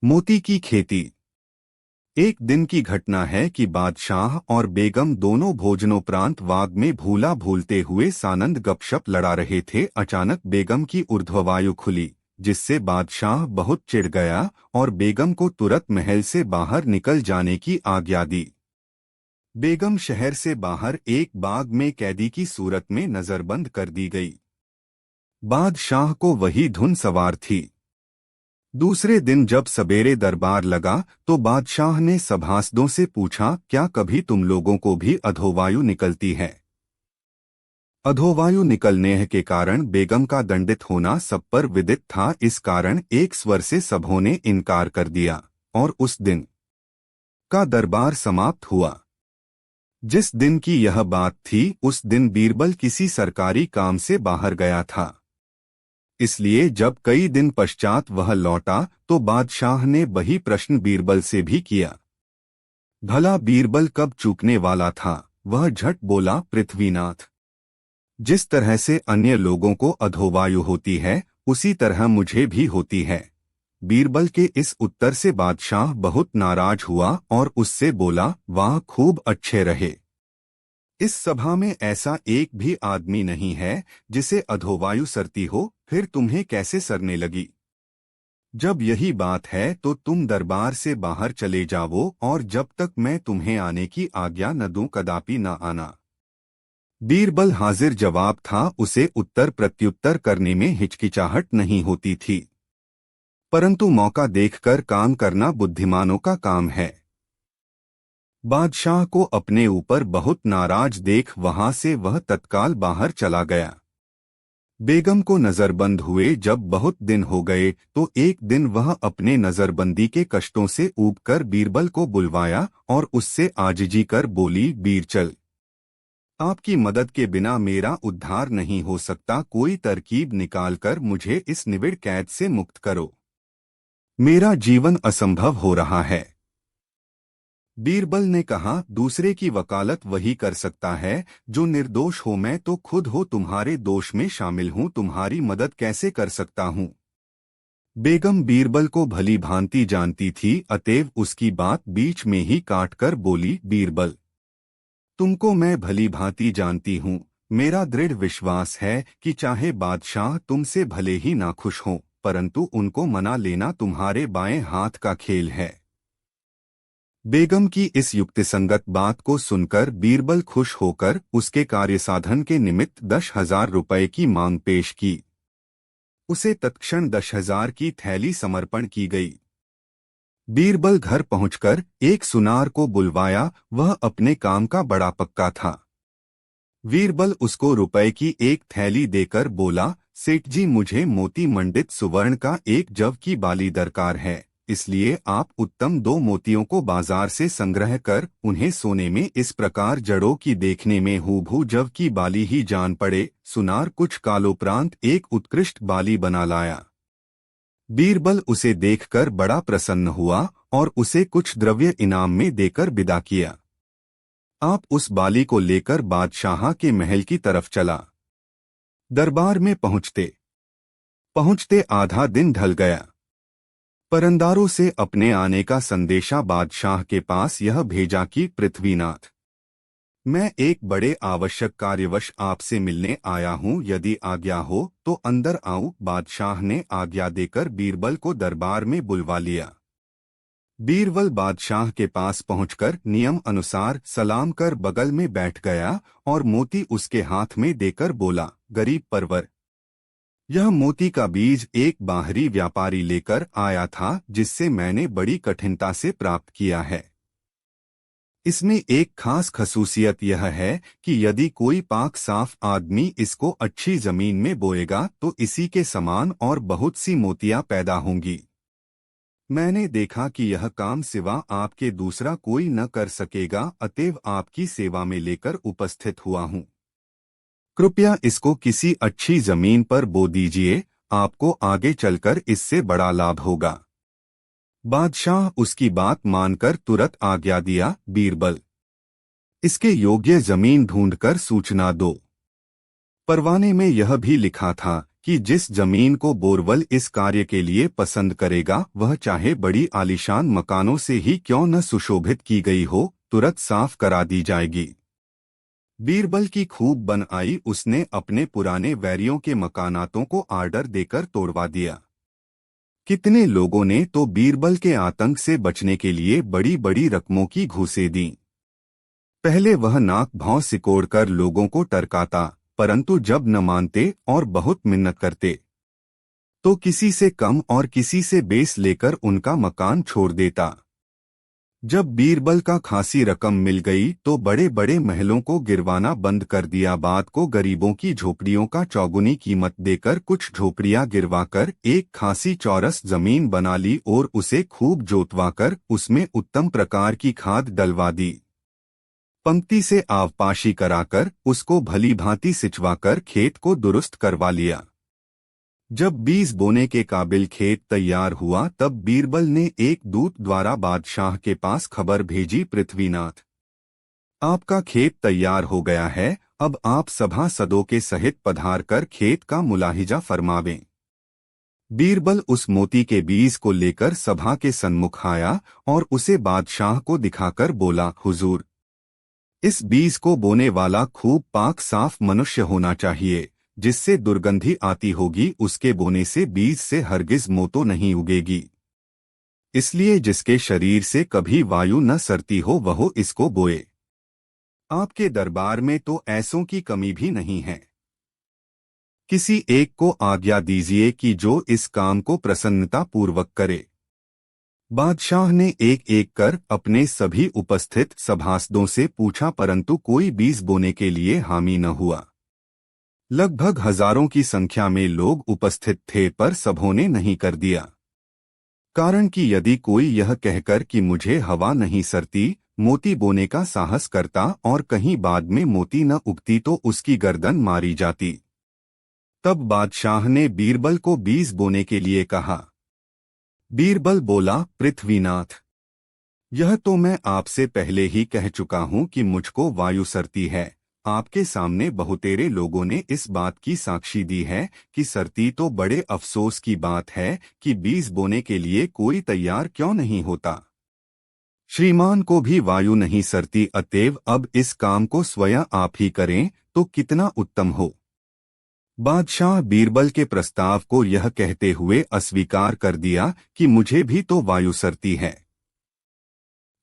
मोती की खेती। एक दिन की घटना है कि बादशाह और बेगम दोनों भोजनोपरांत बाग में भूला भूलते हुए सानंद गपशप लड़ा रहे थे। अचानक बेगम की ऊर्ध्ववायु खुली, जिससे बादशाह बहुत चिढ़ गया और बेगम को तुरंत महल से बाहर निकल जाने की आज्ञा दी। बेगम शहर से बाहर एक बाग में कैदी की सूरत में नजरबंद कर दी गई। बादशाह को वही धुन सवार थी। दूसरे दिन जब सवेरे दरबार लगा तो बादशाह ने सभासदों से पूछा, क्या कभी तुम लोगों को भी अधोवायु निकलती है? अधोवायु निकलने के कारण बेगम का दंडित होना सब पर विदित था। इस कारण एक स्वर से सबों ने इनकार कर दिया और उस दिन का दरबार समाप्त हुआ। जिस दिन की यह बात थी उस दिन बीरबल किसी सरकारी काम से बाहर गया था, इसलिए जब कई दिन पश्चात वह लौटा तो बादशाह ने वही प्रश्न बीरबल से भी किया। भला बीरबल कब चूकने वाला था? वह झट बोला, पृथ्वीनाथ, जिस तरह से अन्य लोगों को अधोवायु होती है उसी तरह मुझे भी होती है। बीरबल के इस उत्तर से बादशाह बहुत नाराज हुआ और उससे बोला, वाह, खूब अच्छे रहे। इस सभा में ऐसा एक भी आदमी नहीं है जिसे अधोवायु सरती हो, फिर तुम्हें कैसे सरने लगी? जब यही बात है तो तुम दरबार से बाहर चले जाओ और जब तक मैं तुम्हें आने की आज्ञा न दूं कदापि न आना। बीरबल हाजिर जवाब था, उसे उत्तर प्रत्युत्तर करने में हिचकिचाहट नहीं होती थी, परंतु मौका देखकर काम करना बुद्धिमानों का काम है। बादशाह को अपने ऊपर बहुत नाराज देख वहां से वह तत्काल बाहर चला गया। बेगम को नजरबंद हुए जब बहुत दिन हो गए तो एक दिन वह अपने नजरबंदी के कष्टों से ऊबकर बीरबल को बुलवाया और उससे आजिजी कर बोली, बीरचल, आपकी मदद के बिना मेरा उद्धार नहीं हो सकता। कोई तरकीब निकालकर मुझे इस निविड़ कैद से मुक्त करो। मेरा जीवन असंभव हो रहा है। बीरबल ने कहा, दूसरे की वकालत वही कर सकता है जो निर्दोष हो। मैं तो खुद हो तुम्हारे दोष में शामिल हूँ, तुम्हारी मदद कैसे कर सकता हूँ? बेगम बीरबल को भली भांति जानती थी, अतएव उसकी बात बीच में ही काटकर बोली, बीरबल, तुमको मैं भली भांति जानती हूँ। मेरा दृढ़ विश्वास है कि चाहे बादशाह तुमसे भले ही नाखुश हों, परंतु उनको मना लेना तुम्हारे बाएं हाथ का खेल है। बेगम की इस युक्तिसंगत बात को सुनकर बीरबल खुश होकर उसके कार्यसाधन के निमित्त 10,000 रुपये की मांग पेश की। उसे तत्क्षण 10,000 की थैली समर्पण की गई। बीरबल घर पहुंचकर एक सुनार को बुलवाया। वह अपने काम का बड़ा पक्का था। बीरबल उसको रुपए की एक थैली देकर बोला, सेठ जी, मुझे मोती मंडित सुवर्ण का एक जव की बाली दरकार है, इसलिए आप उत्तम 2 मोतियों को बाजार से संग्रह कर उन्हें सोने में इस प्रकार जड़ों की देखने में हूबहू जव की बाली ही जान पड़े। सुनार कुछ कालोपरांत एक उत्कृष्ट बाली बना लाया। बीरबल उसे देखकर बड़ा प्रसन्न हुआ और उसे कुछ द्रव्य इनाम में देकर विदा किया। आप उस बाली को लेकर बादशाह के महल की तरफ चला। दरबार में पहुंचते पहुंचते आधा दिन ढल गया। परंदारों से अपने आने का संदेशा बादशाह के पास यह भेजा कि, पृथ्वीनाथ, मैं एक बड़े आवश्यक कार्यवश आपसे मिलने आया हूँ, यदि आज्ञा हो तो अंदर आऊं। बादशाह ने आज्ञा देकर बीरबल को दरबार में बुलवा लिया। बीरबल बादशाह के पास पहुंचकर नियम अनुसार सलाम कर बगल में बैठ गया और मोती उसके हाथ में देकर बोला, गरीब परवर, यह मोती का बीज एक बाहरी व्यापारी लेकर आया था जिससे मैंने बड़ी कठिनता से प्राप्त किया है। इसमें एक खास खसूसियत यह है कि यदि कोई पाक साफ आदमी इसको अच्छी जमीन में बोएगा तो इसी के समान और बहुत सी मोतियां पैदा होंगी। मैंने देखा कि यह काम सिवा आपके दूसरा कोई न कर सकेगा, अतएव आपकी सेवा में लेकर उपस्थित हुआ हूँ। कृपया इसको किसी अच्छी जमीन पर बो दीजिए, आपको आगे चलकर इससे बड़ा लाभ होगा। बादशाह उसकी बात मानकर तुरंत आज्ञा दिया, बीरबल, इसके योग्य जमीन ढूंढकर सूचना दो। परवाने में यह भी लिखा था कि जिस जमीन को बोरवल इस कार्य के लिए पसंद करेगा वह चाहे बड़ी आलीशान मकानों से ही क्यों न सुशोभित की गई हो, तुरंत साफ करा दी जाएगी। बीरबल की खूब बन आई, उसने अपने पुराने वैरियों के मकानातों को आर्डर देकर तोड़वा दिया। कितने लोगों ने तो बीरबल के आतंक से बचने के लिए बड़ी बड़ी रकमों की घूसें दी। पहले वह नाक भौं सिकोड़कर लोगों को टरकाता, परंतु जब न मानते और बहुत मिन्नत करते तो किसी से कम और किसी से बेस लेकर उनका मकान छोड़ देता। जब बीरबल का खासी रकम मिल गई तो बड़े बड़े महलों को गिरवाना बंद कर दिया। बात को गरीबों की झोपड़ियों का चौगुनी कीमत देकर कुछ झोपड़ियां गिरवाकर एक खासी चौरस जमीन बना ली और उसे खूब जोतवाकर उसमें उत्तम प्रकार की खाद डलवा दी। पंक्ति से आवपाशी कराकर उसको भली भांति सिंचवाकर खेत को दुरुस्त करवा लिया। जब बीज बोने के काबिल खेत तैयार हुआ तब बीरबल ने एक दूत द्वारा बादशाह के पास खबर भेजी, पृथ्वीनाथ, आपका खेत तैयार हो गया है, अब आप सभासदों के सहित पधार कर खेत का मुलाहिजा फरमावें। बीरबल उस मोती के बीज को लेकर सभा के सन्मुख आया और उसे बादशाह को दिखाकर बोला, हुजूर, इस बीज को बोने वाला खूब पाक साफ मनुष्य होना चाहिए, जिससे दुर्गंधी आती होगी उसके बोने से बीज से हरगिज मोतो नहीं उगेगी। इसलिए जिसके शरीर से कभी वायु न सरती हो वह इसको बोए। आपके दरबार में तो ऐसों की कमी भी नहीं है। किसी एक को आज्ञा दीजिए कि जो इस काम को प्रसन्नता पूर्वक करे। बादशाह ने एक एक कर अपने सभी उपस्थित सभासदों से पूछा, परंतु कोई बीज बोने के लिए हामी न हुआ। लगभग हजारों की संख्या में लोग उपस्थित थे पर सबों ने नहीं कर दिया। कारण कि यदि कोई यह कहकर कि मुझे हवा नहीं सरती, मोती बोने का साहस करता और कहीं बाद में मोती न उगती तो उसकी गर्दन मारी जाती। तब बादशाह ने बीरबल को बीज बोने के लिए कहा। बीरबल बोला, पृथ्वीनाथ, यह तो मैं आपसे पहले ही कह चुका हूं कि मुझको वायु सरती है। आपके सामने बहुतेरे लोगों ने इस बात की साक्षी दी है कि सरती तो बड़े अफसोस की बात है कि बीज बोने के लिए कोई तैयार क्यों नहीं होता। श्रीमान को भी वायु नहीं सरती, अतएव अब इस काम को स्वयं आप ही करें तो कितना उत्तम हो। बादशाह बीरबल के प्रस्ताव को यह कहते हुए अस्वीकार कर दिया कि मुझे भी तो वायु सरती है।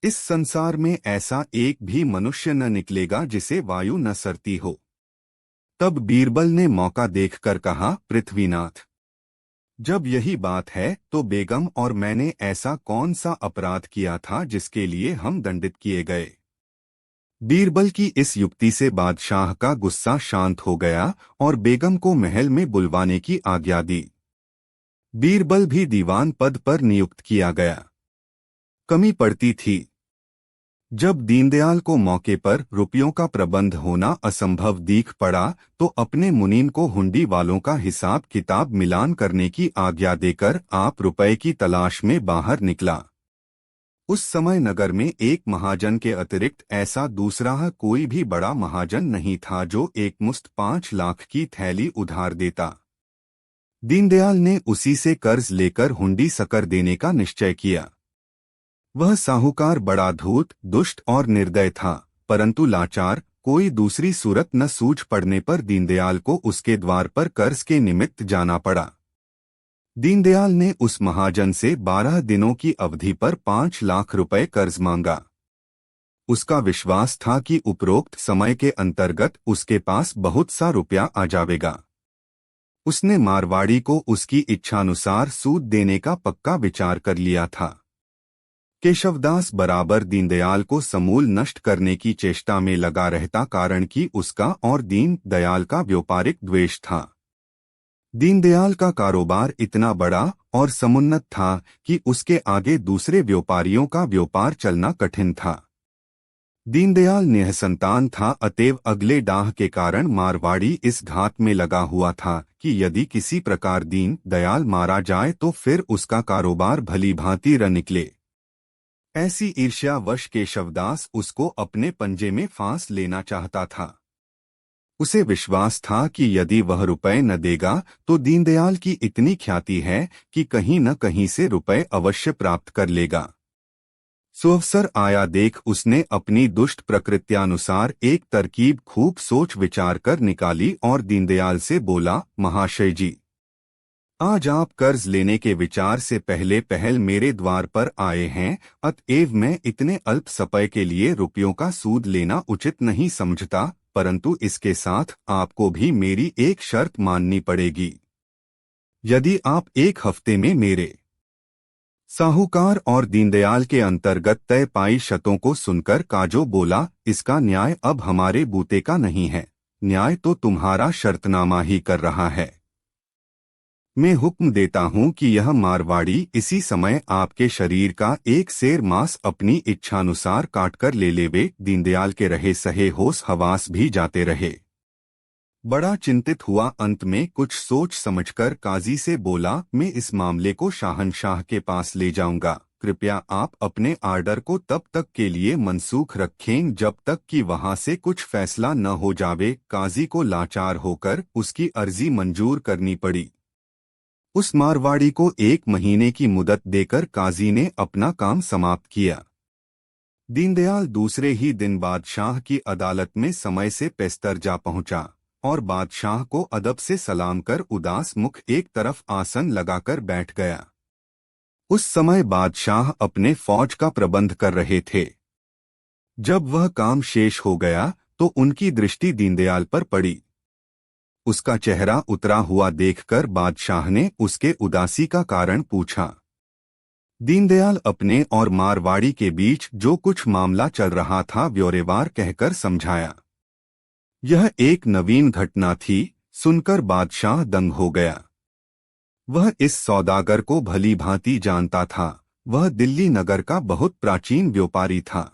इस संसार में ऐसा एक भी मनुष्य न निकलेगा जिसे वायु न सरती हो। तब बीरबल ने मौका देखकर कहा, पृथ्वीनाथ, जब यही बात है तो बेगम और मैंने ऐसा कौन सा अपराध किया था जिसके लिए हम दंडित किए गए। बीरबल की इस युक्ति से बादशाह का गुस्सा शांत हो गया और बेगम को महल में बुलवाने की आज्ञा दी। बीरबल भी दीवान पद पर नियुक्त किया गया। कमी पड़ती थी। जब दीनदयाल को मौके पर रुपयों का प्रबंध होना असंभव दिख पड़ा तो अपने मुनीम को हुंडी वालों का हिसाब किताब मिलान करने की आज्ञा देकर आप रुपए की तलाश में बाहर निकला। उस समय नगर में एक महाजन के अतिरिक्त ऐसा दूसरा कोई भी बड़ा महाजन नहीं था जो एकमुश्त 5 लाख की थैली उधार देता। दीनदयाल ने उसी से कर्ज लेकर हुंडी सकर देने का निश्चय किया। वह साहूकार बड़ा धूर्त, दुष्ट और निर्दय था, परंतु लाचार, कोई दूसरी सूरत न सूझ पड़ने पर दीनदयाल को उसके द्वार पर कर्ज के निमित्त जाना पड़ा। दीनदयाल ने उस महाजन से 12 दिनों की अवधि पर 5 लाख रुपए कर्ज मांगा। उसका विश्वास था कि उपरोक्त समय के अंतर्गत उसके पास बहुत सा रुपया आ जाएगा। उसने मारवाड़ी को उसकी इच्छानुसार सूद देने का पक्का विचार कर लिया था। केशवदास बराबर दीनदयाल को समूल नष्ट करने की चेष्टा में लगा रहता, कारण कि उसका और दीनदयाल का व्यापारिक द्वेष था। दीनदयाल का कारोबार इतना बड़ा और समुन्नत था कि उसके आगे दूसरे व्यापारियों का व्यापार चलना कठिन था। दीनदयाल निःसंतान था, अतएव अगले डाह के कारण मारवाड़ी इस घात में लगा हुआ था कि यदि किसी प्रकार दीनदयाल मारा जाए तो फिर उसका कारोबार भली भांति र निकले। ऐसी ईर्ष्यावश केशवदास उसको अपने पंजे में फांस लेना चाहता था। उसे विश्वास था कि यदि वह रुपए न देगा तो दीनदयाल की इतनी ख्याति है कि कहीं न कहीं से रुपए अवश्य प्राप्त कर लेगा। सुअवसर आया देख उसने अपनी दुष्ट प्रकृत्यानुसार एक तरकीब खूब सोच विचार कर निकाली और दीनदयाल से बोला, महाशय जी, आज आप कर्ज लेने के विचार से पहले पहल मेरे द्वार पर आए हैं, अतएव मैं इतने अल्प समय के लिए रुपयों का सूद लेना उचित नहीं समझता, परंतु इसके साथ आपको भी मेरी एक शर्त माननी पड़ेगी। यदि आप एक हफ्ते में मेरे साहूकार और दीनदयाल के अंतर्गत तय पाई शर्तों को सुनकर काजो बोला, इसका न्याय अब हमारे बूते का नहीं है, न्याय तो तुम्हारा शर्तनामा ही कर रहा है। मैं हुक्म देता हूं कि यह मारवाड़ी इसी समय आपके शरीर का एक सेर मांस अपनी इच्छानुसार काटकर ले लेवे। दीनदयाल के रहे सहे होश हवास भी जाते रहे। बड़ा चिंतित हुआ, अंत में कुछ सोच समझकर काजी से बोला, मैं इस मामले को शाहनशाह के पास ले जाऊंगा, कृपया आप अपने आर्डर को तब तक के लिए मनसूख रखें जब तक कि वहां से कुछ फैसला न हो जावे। काजी को लाचार होकर उसकी अर्जी मंजूर करनी पड़ी। उस मारवाड़ी को 1 महीने की मुदत देकर काजी ने अपना काम समाप्त किया। दीनदयाल दूसरे ही दिन बादशाह की अदालत में समय से पेस्तर जा पहुंचा और बादशाह को अदब से सलाम कर उदास मुख एक तरफ आसन लगाकर बैठ गया। उस समय बादशाह अपने फौज का प्रबंध कर रहे थे। जब वह काम शेष हो गया तो उनकी दृष्टि दीनदयाल पर पड़ी। उसका चेहरा उतरा हुआ देखकर बादशाह ने उसके उदासी का कारण पूछा। दीनदयाल अपने और मारवाड़ी के बीच जो कुछ मामला चल रहा था ब्यौरेवार कहकर समझाया। यह एक नवीन घटना थी, सुनकर बादशाह दंग हो गया। वह इस सौदागर को भली भांति जानता था। वह दिल्ली नगर का बहुत प्राचीन व्यापारी था।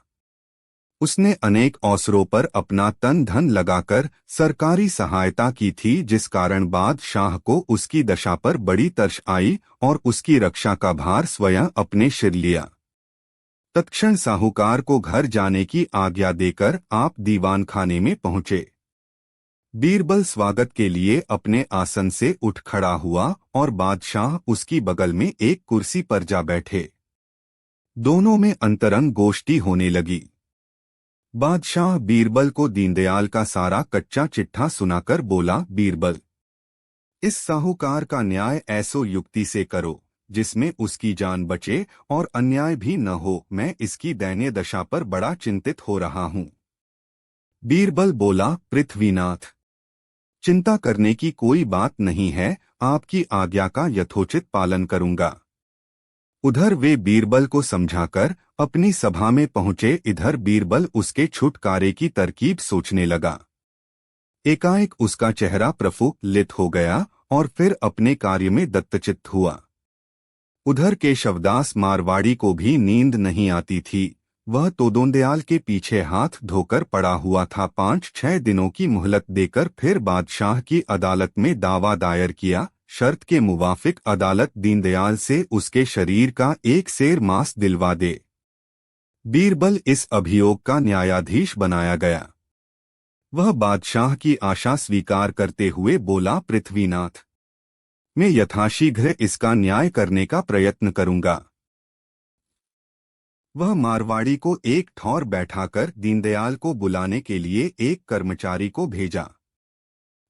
उसने अनेक अवसरों पर अपना तन धन लगाकर सरकारी सहायता की थी, जिस कारण बादशाह को उसकी दशा पर बड़ी तरस आई और उसकी रक्षा का भार स्वयं अपने सिर लिया। तत्क्षण साहूकार को घर जाने की आज्ञा देकर आप दीवान खाने में पहुंचे। बीरबल स्वागत के लिए अपने आसन से उठ खड़ा हुआ और बादशाह उसकी बगल में एक कुर्सी पर जा बैठे। दोनों में अंतरंग गोष्ठी होने लगी। बादशाह बीरबल को दीनदयाल का सारा कच्चा चिट्ठा सुनाकर बोला, बीरबल, इस साहूकार का न्याय ऐसो युक्ति से करो जिसमें उसकी जान बचे और अन्याय भी न हो। मैं इसकी दयनीय दशा पर बड़ा चिंतित हो रहा हूं। बीरबल बोला, पृथ्वीनाथ, चिंता करने की कोई बात नहीं है, आपकी आज्ञा का यथोचित पालन करूंगा। उधर वे बीरबल को समझाकर अपनी सभा में पहुंचे। इधर बीरबल उसके छुटकारे की तरकीब सोचने लगा। एकाएक उसका चेहरा प्रफुल्लित हो गया और फिर अपने कार्य में दत्तचित्त हुआ। उधर केशवदास मारवाड़ी को भी नींद नहीं आती थी। वह तो दीनदयाल के पीछे हाथ धोकर पड़ा हुआ था। 5-6 दिनों की मोहलत देकर फिर बादशाह की अदालत में दावा दायर किया। शर्त के मुवाफिक अदालत दीनदयाल से उसके शरीर का एक सेर मांस दिलवा दे। बीरबल इस अभियोग का न्यायाधीश बनाया गया। वह बादशाह की आशा स्वीकार करते हुए बोला, पृथ्वीनाथ, मैं यथाशीघ्र इसका न्याय करने का प्रयत्न करूंगा। वह मारवाड़ी को एक ठौर बैठाकर दीनदयाल को बुलाने के लिए एक कर्मचारी को भेजा।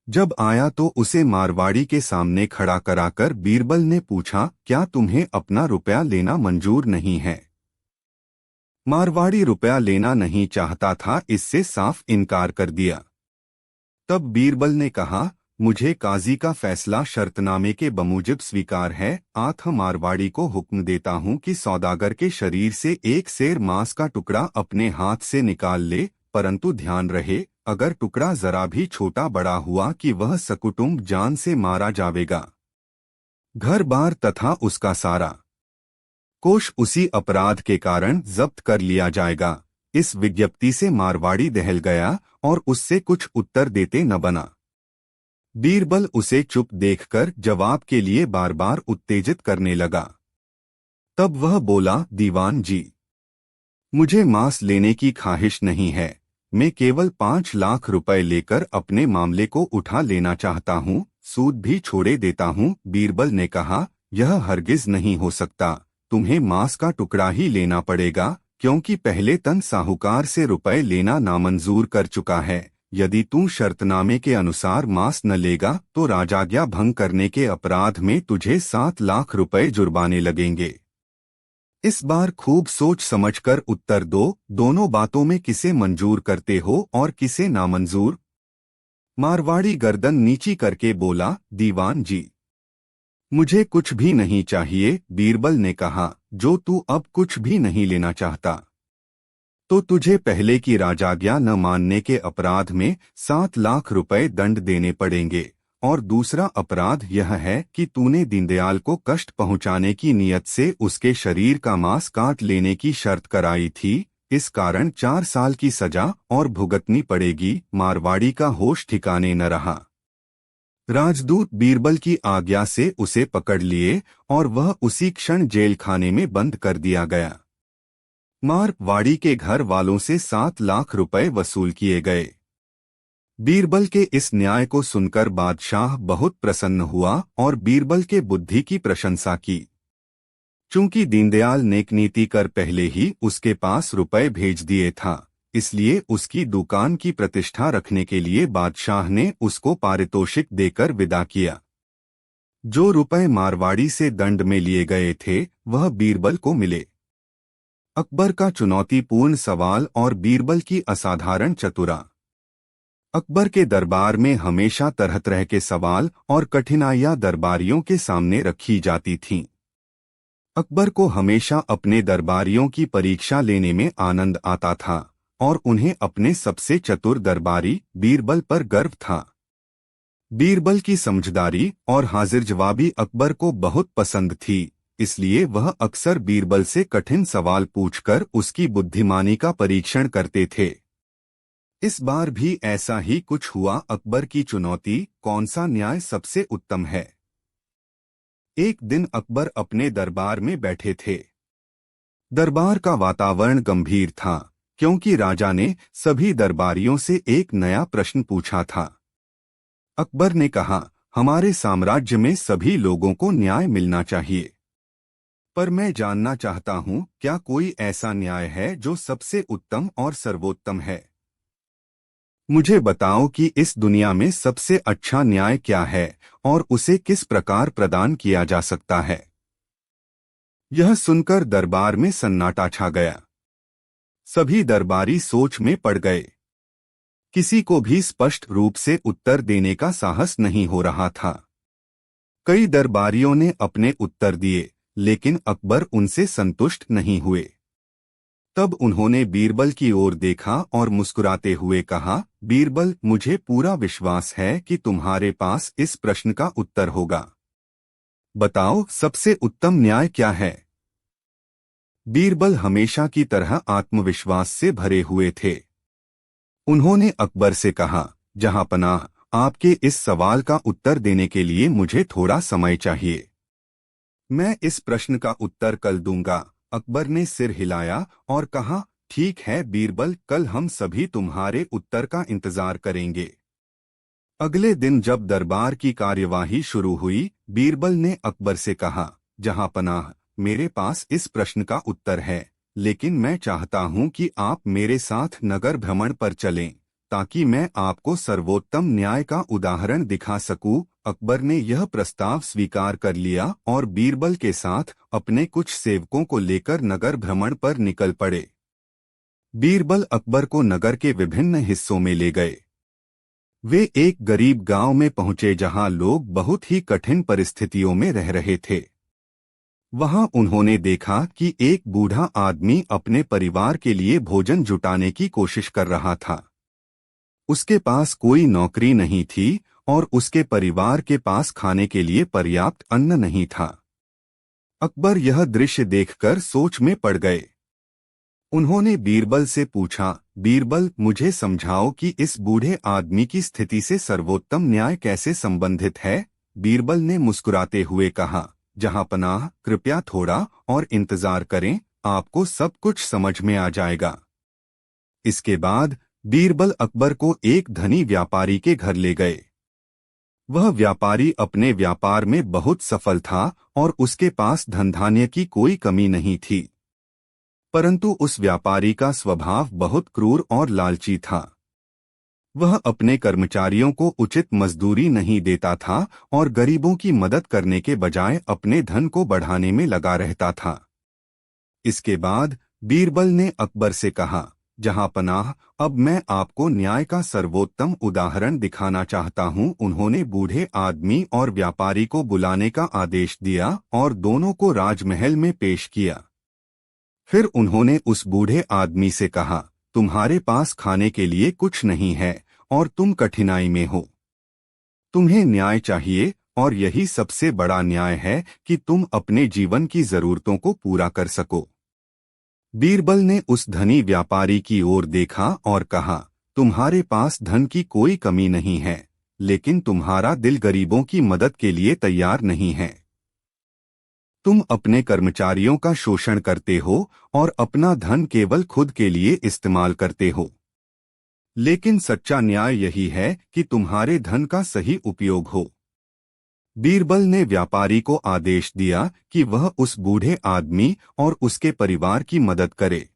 जब आया तो उसे मारवाड़ी के सामने खड़ा कराकर बीरबल ने पूछा, क्या तुम्हें अपना रुपया लेना मंजूर नहीं है? मारवाड़ी रुपया लेना नहीं चाहता था, इससे साफ इनकार कर दिया। तब बीरबल ने कहा, मुझे काजी का फैसला शर्तनामे के बमूजिब स्वीकार है। आठ मारवाड़ी को हुक्म देता हूं कि सौदागर के शरीर से एक सेर मांस का टुकड़ा अपने हाथ से निकाल ले, परंतु ध्यान रहे, अगर टुकड़ा जरा भी छोटा बड़ा हुआ कि वह सकुटुंब जान से मारा जावेगा। घर बार तथा उसका सारा कोष उसी अपराध के कारण जब्त कर लिया जाएगा। इस विज्ञप्ति से मारवाड़ी दहल गया और उससे कुछ उत्तर देते न बना। बीरबल उसे चुप देखकर जवाब के लिए बार बार उत्तेजित करने लगा। तब वह बोला, दीवान जी, मुझे मांस लेने की ख्वाहिश नहीं है, मैं केवल 5 लाख रुपए लेकर अपने मामले को उठा लेना चाहता हूँ, सूद भी छोड़े देता हूँ। बीरबल ने कहा, यह हरगिज नहीं हो सकता, तुम्हें मांस का टुकड़ा ही लेना पड़ेगा, क्योंकि पहले तन साहूकार से रुपए लेना नामंजूर कर चुका है। यदि तू शर्तनामे के अनुसार मांस न लेगा तो राजाज्ञा भंग करने के अपराध में तुझे 7 लाख रुपए जुर्माने लगेंगे। इस बार खूब सोच समझकर उत्तर दो, दोनों बातों में किसे मंजूर करते हो और किसे नामंजूर? मारवाड़ी गर्दन नीची करके बोला, दीवान जी, मुझे कुछ भी नहीं चाहिए। बीरबल ने कहा, जो तू अब कुछ भी नहीं लेना चाहता तो तुझे पहले की राजाज्ञा न मानने के अपराध में 7 लाख रुपए दंड देने पड़ेंगे, और दूसरा अपराध यह है कि तूने दीनदयाल को कष्ट पहुंचाने की नीयत से उसके शरीर का मांस काट लेने की शर्त कराई थी। इस कारण 4 साल की सजा और भुगतनी पड़ेगी। मारवाड़ी का होश ठिकाने न रहा। राजदूत बीरबल की आज्ञा से उसे पकड़ लिए और वह उसी क्षण जेल खाने में बंद कर दिया गया। मारवाड़ी के घर वालों से 7 लाख रुपए वसूल किए गए। बीरबल के इस न्याय को सुनकर बादशाह बहुत प्रसन्न हुआ और बीरबल के बुद्धि की प्रशंसा की। चूंकि दीनदयाल नेकनीति कर पहले ही उसके पास रुपए भेज दिए था, इसलिए उसकी दुकान की प्रतिष्ठा रखने के लिए बादशाह ने उसको पारितोषिक देकर विदा किया। जो रुपए मारवाड़ी से दंड में लिए गए थे वह बीरबल को मिले। अकबर का चुनौतीपूर्ण सवाल और बीरबल की असाधारण चतुरा। अकबर के दरबार में हमेशा तरह तरह के सवाल और कठिनाइयां दरबारियों के सामने रखी जाती थीं। अकबर को हमेशा अपने दरबारियों की परीक्षा लेने में आनंद आता था और उन्हें अपने सबसे चतुर दरबारी बीरबल पर गर्व था। बीरबल की समझदारी और हाजिर जवाबी अकबर को बहुत पसंद थी, इसलिए वह अक्सर बीरबल से कठिन सवाल पूछकर उसकी बुद्धिमानी का परीक्षण करते थे। इस बार भी ऐसा ही कुछ हुआ। अकबर की चुनौती, कौन सा न्याय सबसे उत्तम है। एक दिन अकबर अपने दरबार में बैठे थे। दरबार का वातावरण गंभीर था, क्योंकि राजा ने सभी दरबारियों से एक नया प्रश्न पूछा था। अकबर ने कहा, हमारे साम्राज्य में सभी लोगों को न्याय मिलना चाहिए, पर मैं जानना चाहता हूँ, क्या कोई ऐसा न्याय है जो सबसे उत्तम और सर्वोत्तम है। मुझे बताओ कि इस दुनिया में सबसे अच्छा न्याय क्या है और उसे किस प्रकार प्रदान किया जा सकता है। यह सुनकर दरबार में सन्नाटा छा गया। सभी दरबारी सोच में पड़ गए। किसी को भी स्पष्ट रूप से उत्तर देने का साहस नहीं हो रहा था। कई दरबारियों ने अपने उत्तर दिए, लेकिन अकबर उनसे संतुष्ट नहीं हुए। तब उन्होंने बीरबल की ओर देखा और मुस्कुराते हुए कहा, बीरबल, मुझे पूरा विश्वास है कि तुम्हारे पास इस प्रश्न का उत्तर होगा। बताओ, सबसे उत्तम न्याय क्या है। बीरबल हमेशा की तरह आत्मविश्वास से भरे हुए थे। उन्होंने अकबर से कहा, जहांपनाह, आपके इस सवाल का उत्तर देने के लिए मुझे थोड़ा समय चाहिए। मैं इस प्रश्न का उत्तर कल दूंगा। अकबर ने सिर हिलाया और कहा, ठीक है बीरबल, कल हम सभी तुम्हारे उत्तर का इंतजार करेंगे। अगले दिन जब दरबार की कार्यवाही शुरू हुई, बीरबल ने अकबर से कहा, जहांपनाह, मेरे पास इस प्रश्न का उत्तर है, लेकिन मैं चाहता हूं कि आप मेरे साथ नगर भ्रमण पर चलें, ताकि मैं आपको सर्वोत्तम न्याय का उदाहरण दिखा सकूं। अकबर ने यह प्रस्ताव स्वीकार कर लिया और बीरबल के साथ अपने कुछ सेवकों को लेकर नगर भ्रमण पर निकल पड़े। बीरबल अकबर को नगर के विभिन्न हिस्सों में ले गए। वे एक गरीब गांव में पहुंचे जहां लोग बहुत ही कठिन परिस्थितियों में रह रहे थे। वहां उन्होंने देखा कि एक बूढ़ा आदमी अपने परिवार के लिए भोजन जुटाने की कोशिश कर रहा था। उसके पास कोई नौकरी नहीं थी और उसके परिवार के पास खाने के लिए पर्याप्त अन्न नहीं था। अकबर यह दृश्य देखकर सोच में पड़ गए। उन्होंने बीरबल से पूछा, बीरबल, मुझे समझाओ कि इस बूढ़े आदमी की स्थिति से सर्वोत्तम न्याय कैसे संबंधित है। बीरबल ने मुस्कुराते हुए कहा, जहांपनाह, कृपया थोड़ा और इंतजार करें, आपको सब कुछ समझ में आ जाएगा। इसके बाद बीरबल अकबर को एक धनी व्यापारी के घर ले गए। वह व्यापारी अपने व्यापार में बहुत सफल था और उसके पास धन धान्य की कोई कमी नहीं थी। परंतु उस व्यापारी का स्वभाव बहुत क्रूर और लालची था। वह अपने कर्मचारियों को उचित मजदूरी नहीं देता था और गरीबों की मदद करने के बजाय अपने धन को बढ़ाने में लगा रहता था। इसके बाद बीरबल ने अकबर से कहा, जहांपनाह, अब मैं आपको न्याय का सर्वोत्तम उदाहरण दिखाना चाहता हूं। उन्होंने बूढ़े आदमी और व्यापारी को बुलाने का आदेश दिया और दोनों को राजमहल में पेश किया। फिर उन्होंने उस बूढ़े आदमी से कहा, तुम्हारे पास खाने के लिए कुछ नहीं है और तुम कठिनाई में हो। तुम्हें न्याय चाहिए और यही सबसे बड़ा न्याय है कि तुम अपने जीवन की जरूरतों को पूरा कर सको। बीरबल ने उस धनी व्यापारी की ओर देखा और कहा, तुम्हारे पास धन की कोई कमी नहीं है, लेकिन तुम्हारा दिल गरीबों की मदद के लिए तैयार नहीं है। तुम अपने कर्मचारियों का शोषण करते हो और अपना धन केवल खुद के लिए इस्तेमाल करते हो। लेकिन सच्चा न्याय यही है कि तुम्हारे धन का सही उपयोग हो। बीरबल ने व्यापारी को आदेश दिया कि वह उस बूढ़े आदमी और उसके परिवार की मदद करे।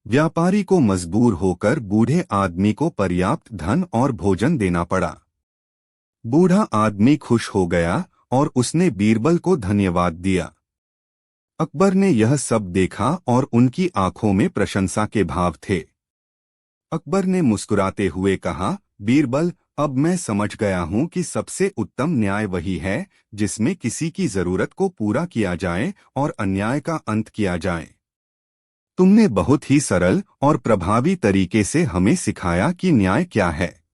व्यापारी को मजबूर होकर बूढ़े आदमी को पर्याप्त धन और भोजन देना पड़ा। बूढ़ा आदमी खुश हो गया और उसने बीरबल को धन्यवाद दिया। अकबर ने यह सब देखा और उनकी आंखों में प्रशंसा के भाव थे। अकबर ने मुस्कुराते हुए कहा, बीरबल, अब मैं समझ गया हूं कि सबसे उत्तम न्याय वही है जिसमें किसी की जरूरत को पूरा किया जाए और अन्याय का अंत किया जाए। तुमने बहुत ही सरल और प्रभावी तरीके से हमें सिखाया कि न्याय क्या है।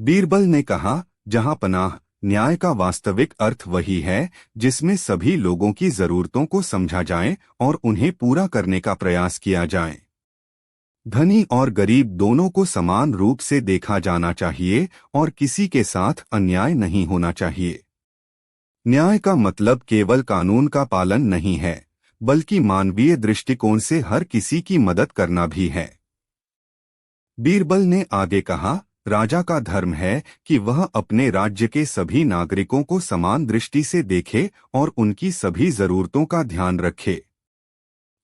बीरबल ने कहा, जहांपनाह, न्याय का वास्तविक अर्थ वही है जिसमें सभी लोगों की जरूरतों को समझा जाए और उन्हें पूरा करने का प्रयास किया जाए। धनी और गरीब दोनों को समान रूप से देखा जाना चाहिए और किसी के साथ अन्याय नहीं होना चाहिए। न्याय का मतलब केवल कानून का पालन नहीं है, बल्कि मानवीय दृष्टिकोण से हर किसी की मदद करना भी है। बीरबल ने आगे कहा, राजा का धर्म है कि वह अपने राज्य के सभी नागरिकों को समान दृष्टि से देखे और उनकी सभी जरूरतों का ध्यान रखे।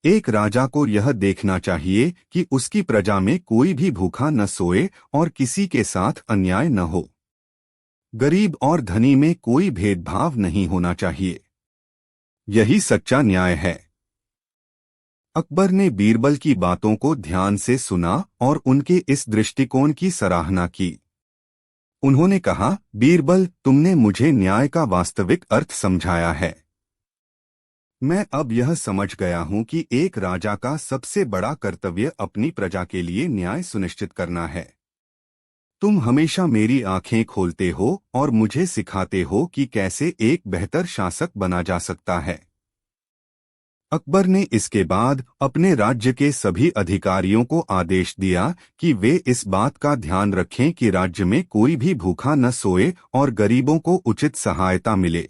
एक राजा को यह देखना चाहिए कि उसकी प्रजा में कोई भी भूखा न सोए और किसी के साथ अन्याय न हो। गरीब और धनी में कोई भेदभाव नहीं होना चाहिए। यही सच्चा न्याय है। अकबर ने बीरबल की बातों को ध्यान से सुना और उनके इस दृष्टिकोण की सराहना की। उन्होंने कहा, बीरबल, तुमने मुझे न्याय का वास्तविक अर्थ समझाया है। मैं अब यह समझ गया हूं कि एक राजा का सबसे बड़ा कर्तव्य अपनी प्रजा के लिए न्याय सुनिश्चित करना है। तुम हमेशा मेरी आंखें खोलते हो और मुझे सिखाते हो कि कैसे एक बेहतर शासक बना जा सकता है। अकबर ने इसके बाद अपने राज्य के सभी अधिकारियों को आदेश दिया कि वे इस बात का ध्यान रखें कि राज्य में कोई भी भूखा न सोए और गरीबों को उचित सहायता मिले।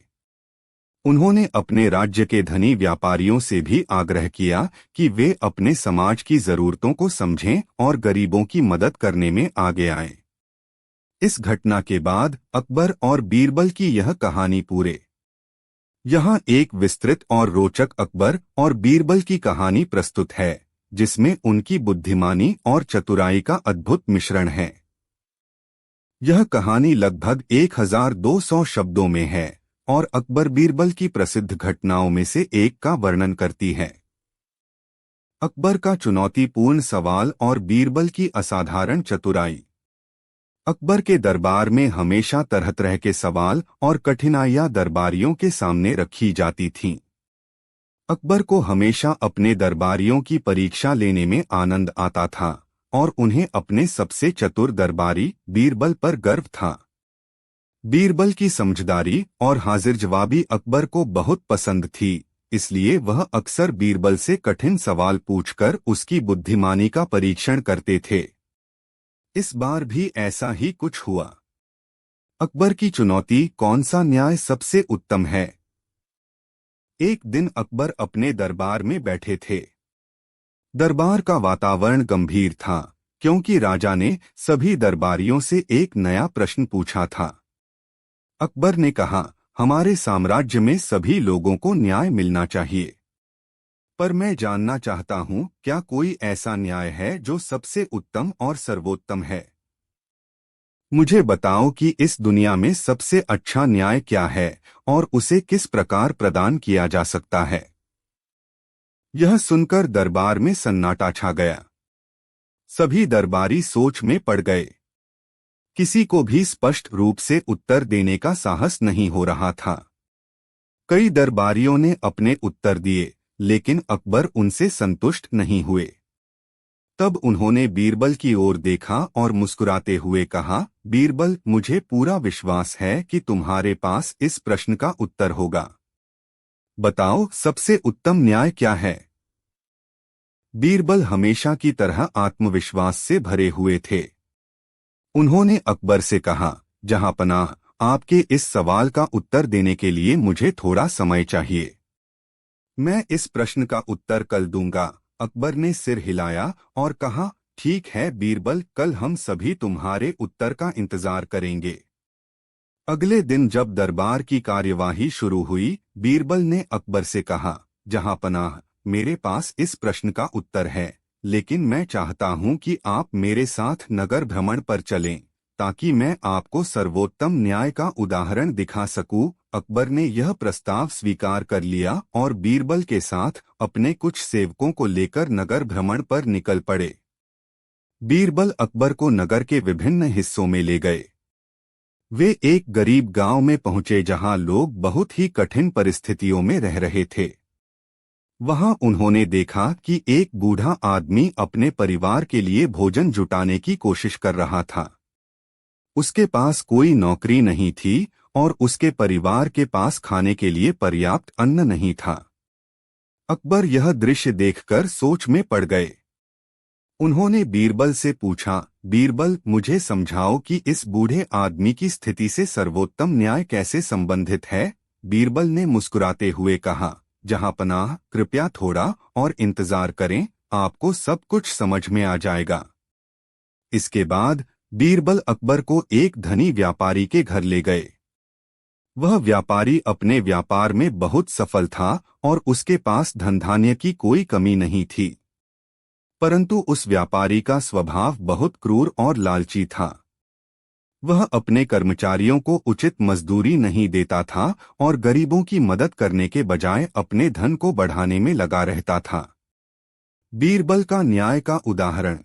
उन्होंने अपने राज्य के धनी व्यापारियों से भी आग्रह किया कि वे अपने समाज की जरूरतों को समझें और गरीबों की मदद करने में आगे आएं। इस घटना के बाद अकबर और बीरबल की यह कहानी पूरे। यहाँ एक विस्तृत और रोचक अकबर और बीरबल की कहानी प्रस्तुत है, जिसमें उनकी बुद्धिमानी और चतुराई का अद्भुत मिश्रण है। यह कहानी लगभग 1200 शब्दों में है और अकबर बीरबल की प्रसिद्ध घटनाओं में से एक का वर्णन करती है। अकबर का चुनौतीपूर्ण सवाल और बीरबल की असाधारण चतुराई। अकबर के दरबार में हमेशा तरह तरह के सवाल और कठिनाइयां दरबारियों के सामने रखी जाती थीं। अकबर को हमेशा अपने दरबारियों की परीक्षा लेने में आनंद आता था और उन्हें अपने सबसे चतुर दरबारी बीरबल पर गर्व था। बीरबल की समझदारी और हाजिर जवाबी अकबर को बहुत पसंद थी, इसलिए वह अक्सर बीरबल से कठिन सवाल पूछकर उसकी बुद्धिमानी का परीक्षण करते थे। इस बार भी ऐसा ही कुछ हुआ। अकबर की चुनौती, कौन सा न्याय सबसे उत्तम है। एक दिन अकबर अपने दरबार में बैठे थे। दरबार का वातावरण गंभीर था, क्योंकि राजा ने सभी दरबारियों से एक नया प्रश्न पूछा था। अकबर ने कहा, हमारे साम्राज्य में सभी लोगों को न्याय मिलना चाहिए, पर मैं जानना चाहता हूँ क्या कोई ऐसा न्याय है जो सबसे उत्तम और सर्वोत्तम है। मुझे बताओ कि इस दुनिया में सबसे अच्छा न्याय क्या है और उसे किस प्रकार प्रदान किया जा सकता है। यह सुनकर दरबार में सन्नाटा छा गया। सभी दरबारी सोच में पड़ गए। किसी को भी स्पष्ट रूप से उत्तर देने का साहस नहीं हो रहा था। कई दरबारियों ने अपने उत्तर दिए, लेकिन अकबर उनसे संतुष्ट नहीं हुए। तब उन्होंने बीरबल की ओर देखा और मुस्कुराते हुए कहा, बीरबल, मुझे पूरा विश्वास है कि तुम्हारे पास इस प्रश्न का उत्तर होगा। बताओ, सबसे उत्तम न्याय क्या है। बीरबल हमेशा की तरह आत्मविश्वास से भरे हुए थे। उन्होंने अकबर से कहा, जहांपनाह, आपके इस सवाल का उत्तर देने के लिए मुझे थोड़ा समय चाहिए। मैं इस प्रश्न का उत्तर कल दूंगा। अकबर ने सिर हिलाया और कहा, ठीक है बीरबल, कल हम सभी तुम्हारे उत्तर का इंतजार करेंगे। अगले दिन जब दरबार की कार्यवाही शुरू हुई, बीरबल ने अकबर से कहा, जहांपनाह, मेरे पास इस प्रश्न का उत्तर है, लेकिन मैं चाहता हूं कि आप मेरे साथ नगर भ्रमण पर चलें, ताकि मैं आपको सर्वोत्तम न्याय का उदाहरण दिखा सकूं। अकबर ने यह प्रस्ताव स्वीकार कर लिया और बीरबल के साथ अपने कुछ सेवकों को लेकर नगर भ्रमण पर निकल पड़े। बीरबल अकबर को नगर के विभिन्न हिस्सों में ले गए। वे एक गरीब गांव में पहुंचे जहां लोग बहुत ही कठिन परिस्थितियों में रह रहे थे। वहां उन्होंने देखा कि एक बूढ़ा आदमी अपने परिवार के लिए भोजन जुटाने की कोशिश कर रहा था। उसके पास कोई नौकरी नहीं थी और उसके परिवार के पास खाने के लिए पर्याप्त अन्न नहीं था। अकबर यह दृश्य देखकर सोच में पड़ गए। उन्होंने बीरबल से पूछा, बीरबल, मुझे समझाओ कि इस बूढ़े आदमी की स्थिति से सर्वोत्तम न्याय कैसे संबंधित है। बीरबल ने मुस्कुराते हुए कहा, जहांपनाह, कृपया थोड़ा और इंतजार करें, आपको सब कुछ समझ में आ जाएगा। इसके बाद बीरबल अकबर को एक धनी व्यापारी के घर ले गए। वह व्यापारी अपने व्यापार में बहुत सफल था और उसके पास धन धान्य की कोई कमी नहीं थी। परंतु उस व्यापारी का स्वभाव बहुत क्रूर और लालची था। वह अपने कर्मचारियों को उचित मजदूरी नहीं देता था और गरीबों की मदद करने के बजाय अपने धन को बढ़ाने में लगा रहता था। बीरबल का न्याय का उदाहरण।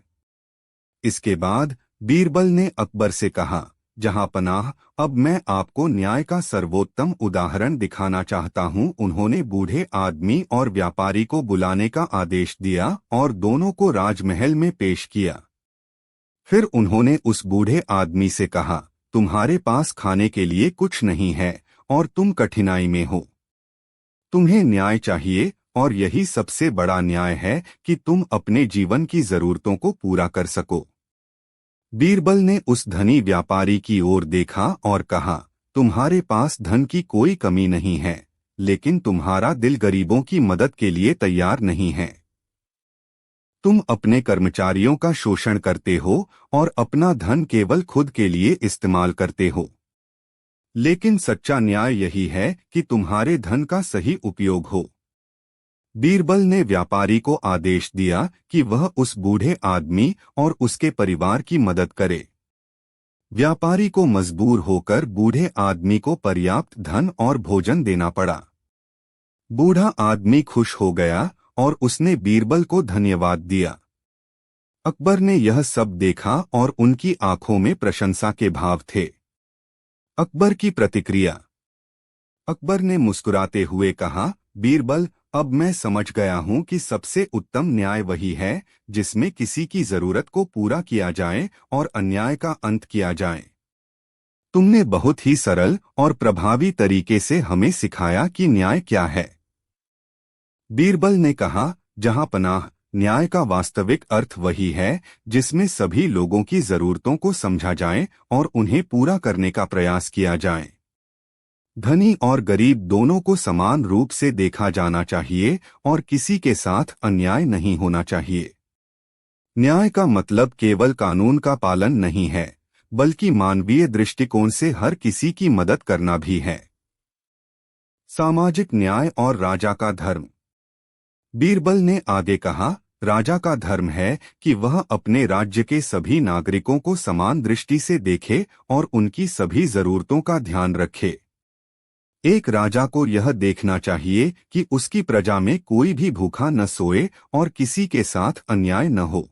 इसके बाद बीरबल ने अकबर से कहा, जहांपनाह, अब मैं आपको न्याय का सर्वोत्तम उदाहरण दिखाना चाहता हूं। उन्होंने बूढ़े आदमी और व्यापारी को बुलाने का आदेश दिया और दोनों को राजमहल में पेश किया। फिर उन्होंने उस बूढ़े आदमी से कहा, तुम्हारे पास खाने के लिए कुछ नहीं है और तुम कठिनाई में हो। तुम्हें न्याय चाहिए और यही सबसे बड़ा न्याय है कि तुम अपने जीवन की जरूरतों को पूरा कर सको। बीरबल ने उस धनी व्यापारी की ओर देखा और कहा, तुम्हारे पास धन की कोई कमी नहीं है, लेकिन तुम्हारा दिल गरीबों की मदद के लिए तैयार नहीं है। तुम अपने कर्मचारियों का शोषण करते हो और अपना धन केवल खुद के लिए इस्तेमाल करते हो। लेकिन सच्चा न्याय यही है कि तुम्हारे धन का सही उपयोग हो। बीरबल ने व्यापारी को आदेश दिया कि वह उस बूढ़े आदमी और उसके परिवार की मदद करे। व्यापारी को मजबूर होकर बूढ़े आदमी को पर्याप्त धन और भोजन देना पड़ा। बूढ़ा आदमी खुश हो गया और उसने बीरबल को धन्यवाद दिया। अकबर ने यह सब देखा और उनकी आंखों में प्रशंसा के भाव थे। अकबर की प्रतिक्रिया। अकबर ने मुस्कुराते हुए कहा, बीरबल, अब मैं समझ गया हूं कि सबसे उत्तम न्याय वही है जिसमें किसी की जरूरत को पूरा किया जाए और अन्याय का अंत किया जाए। तुमने बहुत ही सरल और प्रभावी तरीके से हमें सिखाया कि न्याय क्या है। बीरबल ने कहा, जहांपनाह, न्याय का वास्तविक अर्थ वही है जिसमें सभी लोगों की जरूरतों को समझा जाए और उन्हें पूरा करने का प्रयास किया जाए। धनी और गरीब दोनों को समान रूप से देखा जाना चाहिए और किसी के साथ अन्याय नहीं होना चाहिए। न्याय का मतलब केवल कानून का पालन नहीं है, बल्कि मानवीय दृष्टिकोण से हर किसी की मदद करना भी है। सामाजिक न्याय और राजा का धर्म। बीरबल ने आगे कहा, राजा का धर्म है कि वह अपने राज्य के सभी नागरिकों को समान दृष्टि से देखे और उनकी सभी जरूरतों का ध्यान रखे। एक राजा को यह देखना चाहिए कि उसकी प्रजा में कोई भी भूखा न सोए और किसी के साथ अन्याय न हो।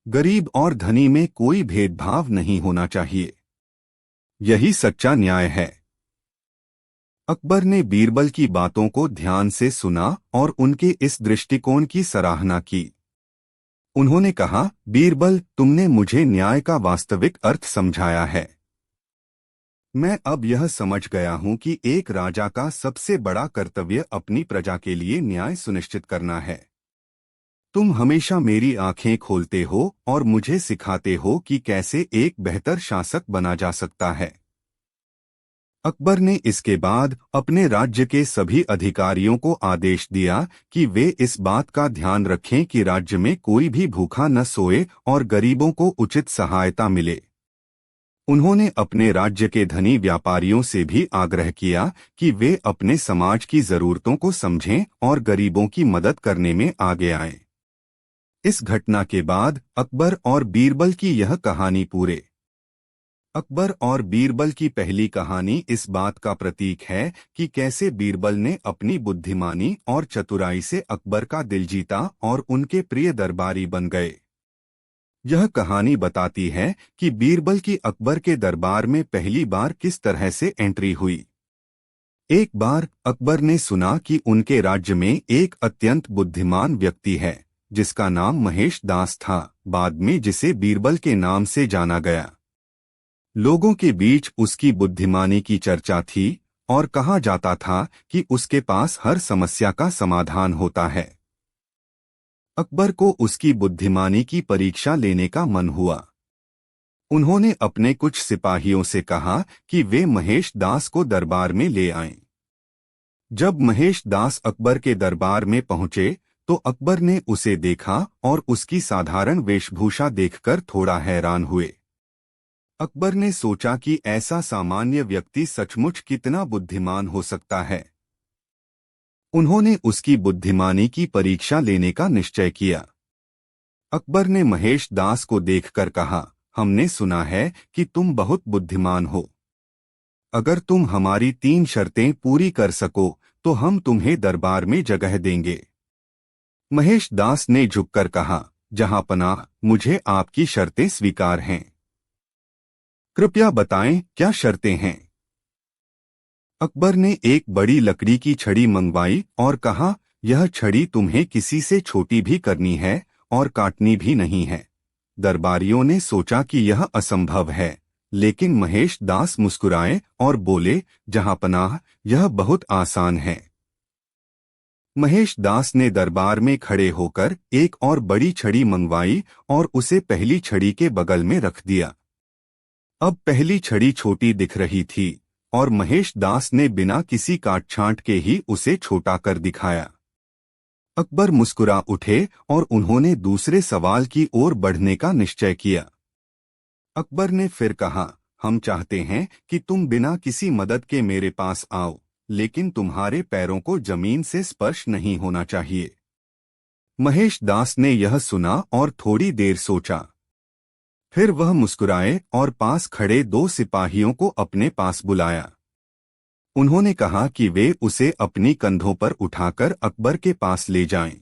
गरीब और धनी में कोई भेदभाव नहीं होना चाहिए। यही सच्चा न्याय है। अकबर ने बीरबल की बातों को ध्यान से सुना और उनके इस दृष्टिकोण की सराहना की। उन्होंने कहा, बीरबल, तुमने मुझे न्याय का वास्तविक अर्थ समझाया है। मैं अब यह समझ गया हूं कि एक राजा का सबसे बड़ा कर्तव्य अपनी प्रजा के लिए न्याय सुनिश्चित करना है। तुम हमेशा मेरी आंखें खोलते हो और मुझे सिखाते हो कि कैसे एक बेहतर शासक बना जा सकता है। अकबर ने इसके बाद अपने राज्य के सभी अधिकारियों को आदेश दिया कि वे इस बात का ध्यान रखें कि राज्य में कोई भी भूखा न सोए और गरीबों को उचित सहायता मिले। उन्होंने अपने राज्य के धनी व्यापारियों से भी आग्रह किया कि वे अपने समाज की जरूरतों को समझें और गरीबों की मदद करने में आगे आएं। इस घटना के बाद अकबर और बीरबल की यह कहानी पूरे। अकबर और बीरबल की पहली कहानी इस बात का प्रतीक है कि कैसे बीरबल ने अपनी बुद्धिमानी और चतुराई से अकबर का दिल जीता और उनके प्रिय दरबारी बन गए। यह कहानी बताती है कि बीरबल की अकबर के दरबार में पहली बार किस तरह से एंट्री हुई। एक बार अकबर ने सुना कि उनके राज्य में एक अत्यंत बुद्धिमान व्यक्ति है जिसका नाम महेश दास था, बाद में जिसे बीरबल के नाम से जाना गया। लोगों के बीच उसकी बुद्धिमानी की चर्चा थी और कहा जाता था कि उसके पास हर समस्या का समाधान होता है। अकबर को उसकी बुद्धिमानी की परीक्षा लेने का मन हुआ। उन्होंने अपने कुछ सिपाहियों से कहा कि वे महेश दास को दरबार में ले आएं। जब महेश दास अकबर के दरबार में पहुंचे तो अकबर ने उसे देखा और उसकी साधारण वेशभूषा देखकर थोड़ा हैरान हुए। अकबर ने सोचा कि ऐसा सामान्य व्यक्ति सचमुच कितना बुद्धिमान हो सकता है। उन्होंने उसकी बुद्धिमानी की परीक्षा लेने का निश्चय किया। अकबर ने महेश दास को देखकर कहा, हमने सुना है कि तुम बहुत बुद्धिमान हो। अगर तुम हमारी 3 शर्तें पूरी कर सको तो हम तुम्हें दरबार में जगह देंगे। महेश दास ने झुककर कहा, जहांपनाह, मुझे आपकी शर्तें स्वीकार हैं। कृपया बताएं, क्या शर्तें हैं? अकबर ने एक बड़ी लकड़ी की छड़ी मंगवाई और कहा, यह छड़ी तुम्हें किसी से छोटी भी करनी है और काटनी भी नहीं है। दरबारियों ने सोचा कि यह असंभव है, लेकिन महेश दास मुस्कुराए और बोले, जहांपनाह, यह बहुत आसान है। महेश दास ने दरबार में खड़े होकर एक और बड़ी छड़ी मंगवाई और उसे पहली छड़ी के बगल में रख दिया। अब पहली छड़ी छोटी दिख रही थी और महेश दास ने बिना किसी काट छांट के ही उसे छोटा कर दिखाया। अकबर मुस्कुरा उठे और उन्होंने दूसरे सवाल की ओर बढ़ने का निश्चय किया। अकबर ने फिर कहा, हम चाहते हैं कि तुम बिना किसी मदद के मेरे पास आओ, लेकिन तुम्हारे पैरों को जमीन से स्पर्श नहीं होना चाहिए। महेश दास ने यह सुना और थोड़ी देर सोचा। फिर वह मुस्कुराए और पास खड़े 2 सिपाहियों को अपने पास बुलाया। उन्होंने कहा कि वे उसे अपनी कंधों पर उठाकर अकबर के पास ले जाएं।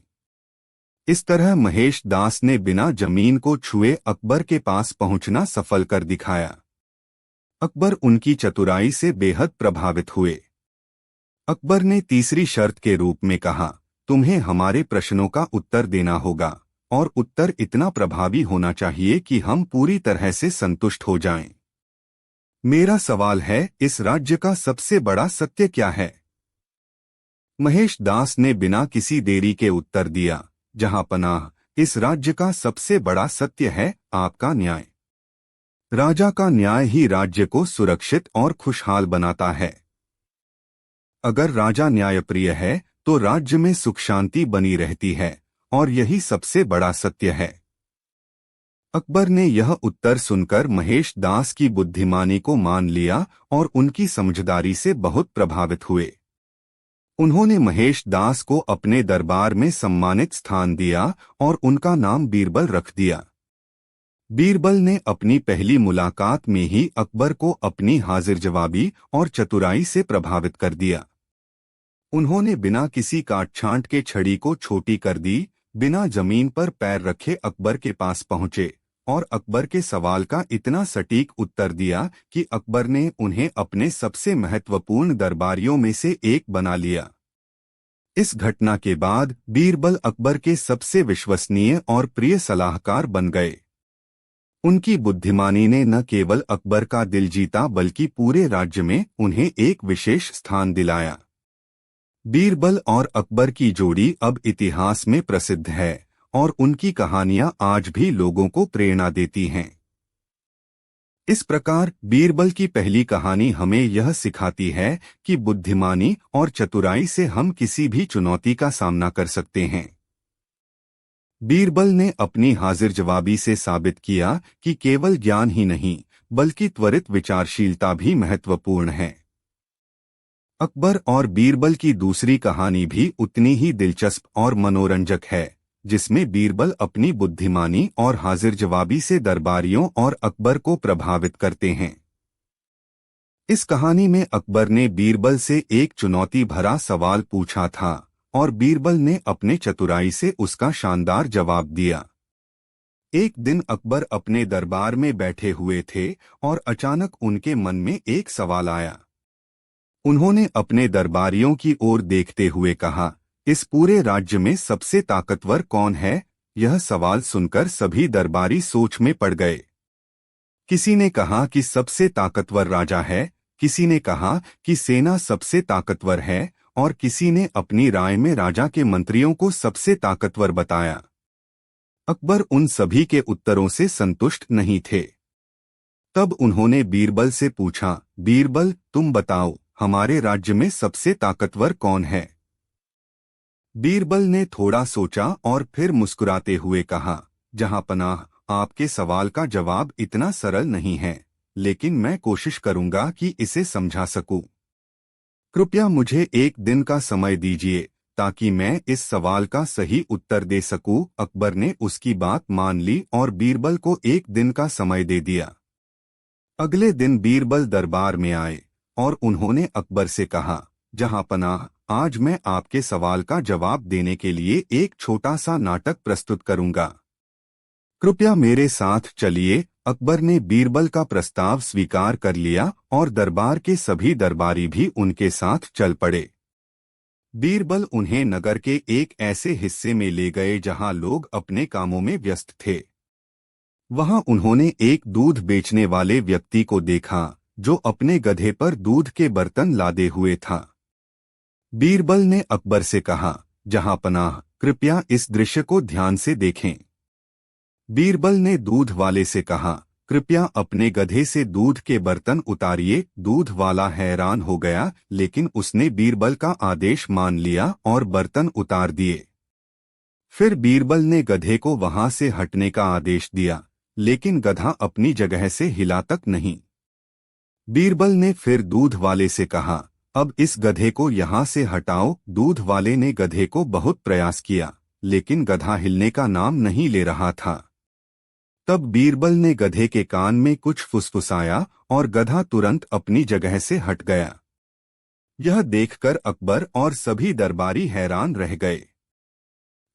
इस तरह महेश दास ने बिना जमीन को छुए अकबर के पास पहुंचना सफल कर दिखाया। अकबर उनकी चतुराई से बेहद प्रभावित हुए। अकबर ने तीसरी शर्त के रूप में कहा, तुम्हें हमारे प्रश्नों का उत्तर देना होगा और उत्तर इतना प्रभावी होना चाहिए कि हम पूरी तरह से संतुष्ट हो जाएं। मेरा सवाल है, इस राज्य का सबसे बड़ा सत्य क्या है? महेश दास ने बिना किसी देरी के उत्तर दिया, जहांपनाह, इस राज्य का सबसे बड़ा सत्य है आपका न्याय। राजा का न्याय ही राज्य को सुरक्षित और खुशहाल बनाता है। अगर राजा न्यायप्रिय है तो राज्य में सुख शांति बनी रहती है और यही सबसे बड़ा सत्य है। अकबर ने यह उत्तर सुनकर महेश दास की बुद्धिमानी को मान लिया और उनकी समझदारी से बहुत प्रभावित हुए। उन्होंने महेश दास को अपने दरबार में सम्मानित स्थान दिया और उनका नाम बीरबल रख दिया। बीरबल ने अपनी पहली मुलाकात में ही अकबर को अपनी हाजिर जवाबी और चतुराई से प्रभावित कर दिया। उन्होंने बिना किसी काट-छांट के छड़ी को छोटी कर दी, बिना जमीन पर पैर रखे अकबर के पास पहुंचे और अकबर के सवाल का इतना सटीक उत्तर दिया कि अकबर ने उन्हें अपने सबसे महत्वपूर्ण दरबारियों में से एक बना लिया। इस घटना के बाद बीरबल अकबर के सबसे विश्वसनीय और प्रिय सलाहकार बन गए। उनकी बुद्धिमानी ने न केवल अकबर का दिल जीता बल्कि पूरे राज्य में उन्हें एक विशेष स्थान दिलाया। बीरबल और अकबर की जोड़ी अब इतिहास में प्रसिद्ध है और उनकी कहानियां आज भी लोगों को प्रेरणा देती हैं। इस प्रकार बीरबल की पहली कहानी हमें यह सिखाती है कि बुद्धिमानी और चतुराई से हम किसी भी चुनौती का सामना कर सकते हैं। बीरबल ने अपनी हाजिर जवाबी से साबित किया कि केवल ज्ञान ही नहीं बल्कि त्वरित विचारशीलता भी महत्वपूर्ण है। अकबर और बीरबल की दूसरी कहानी भी उतनी ही दिलचस्प और मनोरंजक है, जिसमें बीरबल अपनी बुद्धिमानी और हाजिर जवाबी से दरबारियों और अकबर को प्रभावित करते हैं। इस कहानी में अकबर ने बीरबल से एक चुनौती भरा सवाल पूछा था और बीरबल ने अपने चतुराई से उसका शानदार जवाब दिया। एक दिन अकबर अपने दरबार में बैठे हुए थे और अचानक उनके मन में एक सवाल आया। उन्होंने अपने दरबारियों की ओर देखते हुए कहा, इस पूरे राज्य में सबसे ताकतवर कौन है? यह सवाल सुनकर सभी दरबारी सोच में पड़ गए। किसी ने कहा कि सबसे ताकतवर राजा है, किसी ने कहा कि सेना सबसे ताकतवर है और किसी ने अपनी राय में राजा के मंत्रियों को सबसे ताकतवर बताया। अकबर उन सभी के उत्तरों से संतुष्ट नहीं थे। तब उन्होंने बीरबल से पूछा, बीरबल तुम बताओ, हमारे राज्य में सबसे ताकतवर कौन है? बीरबल ने थोड़ा सोचा और फिर मुस्कुराते हुए कहा, जहांपनाह, आपके सवाल का जवाब इतना सरल नहीं है, लेकिन मैं कोशिश करूंगा कि इसे समझा सकूं। कृपया मुझे एक दिन का समय दीजिए ताकि मैं इस सवाल का सही उत्तर दे सकूं। अकबर ने उसकी बात मान ली और बीरबल को एक दिन का समय दे दिया। अगले दिन बीरबल दरबार में आए और उन्होंने अकबर से कहा, जहांपनाह, आज मैं आपके सवाल का जवाब देने के लिए एक छोटा सा नाटक प्रस्तुत करूंगा। कृपया मेरे साथ चलिए। अकबर ने बीरबल का प्रस्ताव स्वीकार कर लिया और दरबार के सभी दरबारी भी उनके साथ चल पड़े। बीरबल उन्हें नगर के एक ऐसे हिस्से में ले गए जहां लोग अपने कामों में व्यस्त थे। वहां उन्होंने एक दूध बेचने वाले व्यक्ति को देखा जो अपने गधे पर दूध के बर्तन लादे हुए था। बीरबल ने अकबर से कहा, जहांपनाह, कृपया इस दृश्य को ध्यान से देखें। बीरबल ने दूध वाले से कहा, कृपया अपने गधे से दूध के बर्तन उतारिए। दूध वाला हैरान हो गया, लेकिन उसने बीरबल का आदेश मान लिया और बर्तन उतार दिए। फिर बीरबल ने गधे को वहां से हटने का आदेश दिया, लेकिन गधा अपनी जगह से हिला तक नहीं। बीरबल ने फिर दूध वाले से कहा, अब इस गधे को यहाँ से हटाओ। दूध वाले ने गधे को बहुत प्रयास किया, लेकिन गधा हिलने का नाम नहीं ले रहा था। तब बीरबल ने गधे के कान में कुछ फुसफुसाया और गधा तुरंत अपनी जगह से हट गया। यह देखकर अकबर और सभी दरबारी हैरान रह गए।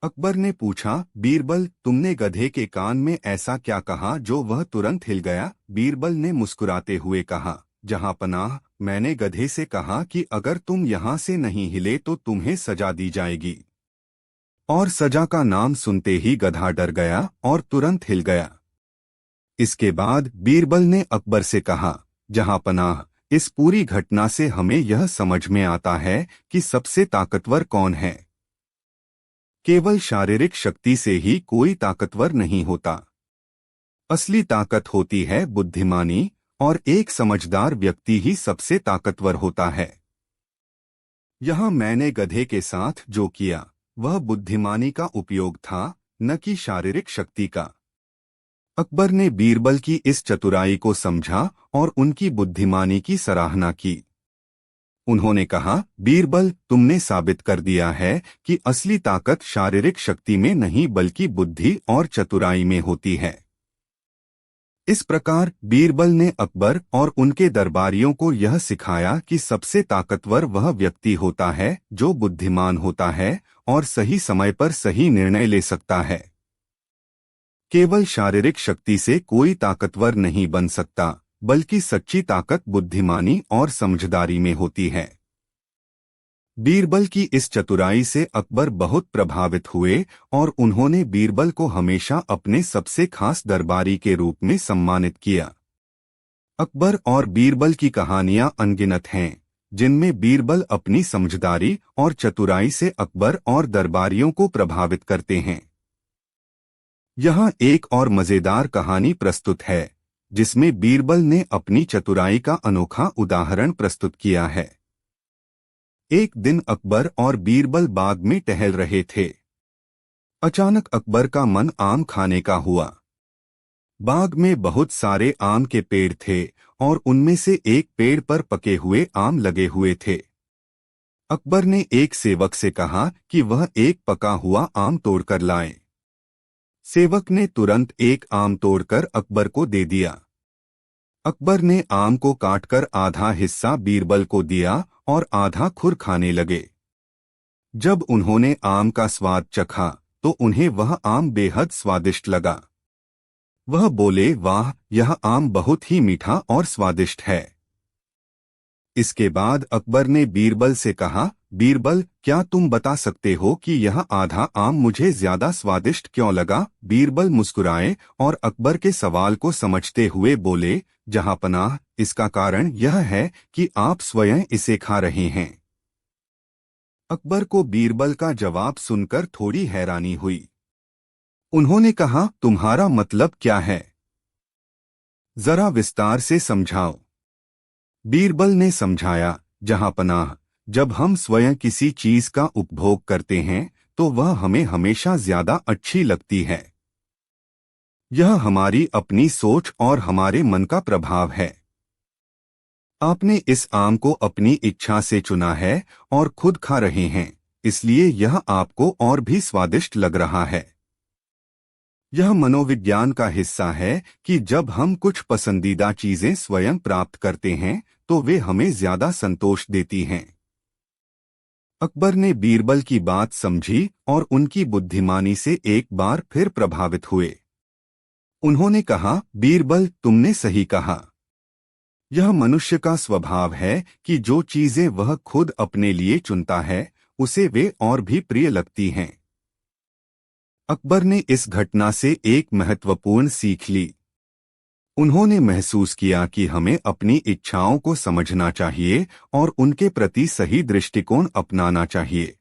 अकबर ने पूछा, बीरबल, तुमने गधे के कान में ऐसा क्या कहा जो वह तुरंत हिल गया? बीरबल ने मुस्कुराते हुए कहा, जहांपनाह, मैंने गधे से कहा कि अगर तुम यहाँ से नहीं हिले तो तुम्हें सजा दी जाएगी। और सजा का नाम सुनते ही गधा डर गया और तुरंत हिल गया। इसके बाद बीरबल ने अकबर से कहा, जहांपनाह, इस पूरी घटना से हमें यह समझ में आता है कि सबसे ताकतवर कौन है। केवल शारीरिक शक्ति से ही कोई ताकतवर नहीं होता। असली ताकत होती है बुद्धिमानी, और एक समझदार व्यक्ति ही सबसे ताकतवर होता है। यहाँ मैंने गधे के साथ जो किया वह बुद्धिमानी का उपयोग था, न कि शारीरिक शक्ति का। अकबर ने बीरबल की इस चतुराई को समझा और उनकी बुद्धिमानी की सराहना की। उन्होंने कहा, बीरबल, तुमने साबित कर दिया है कि असली ताकत शारीरिक शक्ति में नहीं बल्कि बुद्धि और चतुराई में होती है। इस प्रकार बीरबल ने अकबर और उनके दरबारियों को यह सिखाया कि सबसे ताकतवर वह व्यक्ति होता है जो बुद्धिमान होता है और सही समय पर सही निर्णय ले सकता है। केवल शारीरिक शक्ति से कोई ताकतवर नहीं बन सकता, बल्कि सच्ची ताकत बुद्धिमानी और समझदारी में होती है। बीरबल की इस चतुराई से अकबर बहुत प्रभावित हुए और उन्होंने बीरबल को हमेशा अपने सबसे खास दरबारी के रूप में सम्मानित किया। अकबर और बीरबल की कहानियां अनगिनत हैं, जिनमें बीरबल अपनी समझदारी और चतुराई से अकबर और दरबारियों को प्रभावित करते हैं। यहाँ एक और मजेदार कहानी प्रस्तुत है, जिसमें बीरबल ने अपनी चतुराई का अनोखा उदाहरण प्रस्तुत किया है। एक दिन अकबर और बीरबल बाग में टहल रहे थे। अचानक अकबर का मन आम खाने का हुआ। बाग में बहुत सारे आम के पेड़ थे और उनमें से एक पेड़ पर पके हुए आम लगे हुए थे। अकबर ने एक सेवक से कहा कि वह एक पका हुआ आम तोड़कर लाए। सेवक ने तुरंत एक आम तोड़कर अकबर को दे दिया। अकबर ने आम को काटकर आधा हिस्सा बीरबल को दिया और आधा खुद खाने लगे। जब उन्होंने आम का स्वाद चखा तो उन्हें वह आम बेहद स्वादिष्ट लगा। वह बोले, वाह, यह आम बहुत ही मीठा और स्वादिष्ट है। इसके बाद अकबर ने बीरबल से कहा, बीरबल, क्या तुम बता सकते हो कि यह आधा आम मुझे ज्यादा स्वादिष्ट क्यों लगा? बीरबल मुस्कुराए और अकबर के सवाल को समझते हुए बोले, जहांपनाह, इसका कारण यह है कि आप स्वयं इसे खा रहे हैं। अकबर को बीरबल का जवाब सुनकर थोड़ी हैरानी हुई। उन्होंने कहा, तुम्हारा मतलब क्या है? जरा विस्तार से समझाओ। बीरबल ने समझाया, जहांपनाह, जब हम स्वयं किसी चीज का उपभोग करते हैं तो वह हमें हमेशा ज्यादा अच्छी लगती है। यह हमारी अपनी सोच और हमारे मन का प्रभाव है। आपने इस आम को अपनी इच्छा से चुना है और खुद खा रहे हैं, इसलिए यह आपको और भी स्वादिष्ट लग रहा है। यह मनोविज्ञान का हिस्सा है कि जब हम कुछ पसंदीदा चीजें स्वयं प्राप्त करते हैं तो वे हमें ज्यादा संतोष देती हैं। अकबर ने बीरबल की बात समझी और उनकी बुद्धिमानी से एक बार फिर प्रभावित हुए। उन्होंने कहा, बीरबल, तुमने सही कहा। यह मनुष्य का स्वभाव है कि जो चीजें वह खुद अपने लिए चुनता है उसे वे और भी प्रिय लगती हैं। अकबर ने इस घटना से एक महत्वपूर्ण सीख ली। उन्होंने महसूस किया कि हमें अपनी इच्छाओं को समझना चाहिए और उनके प्रति सही दृष्टिकोण अपनाना चाहिए।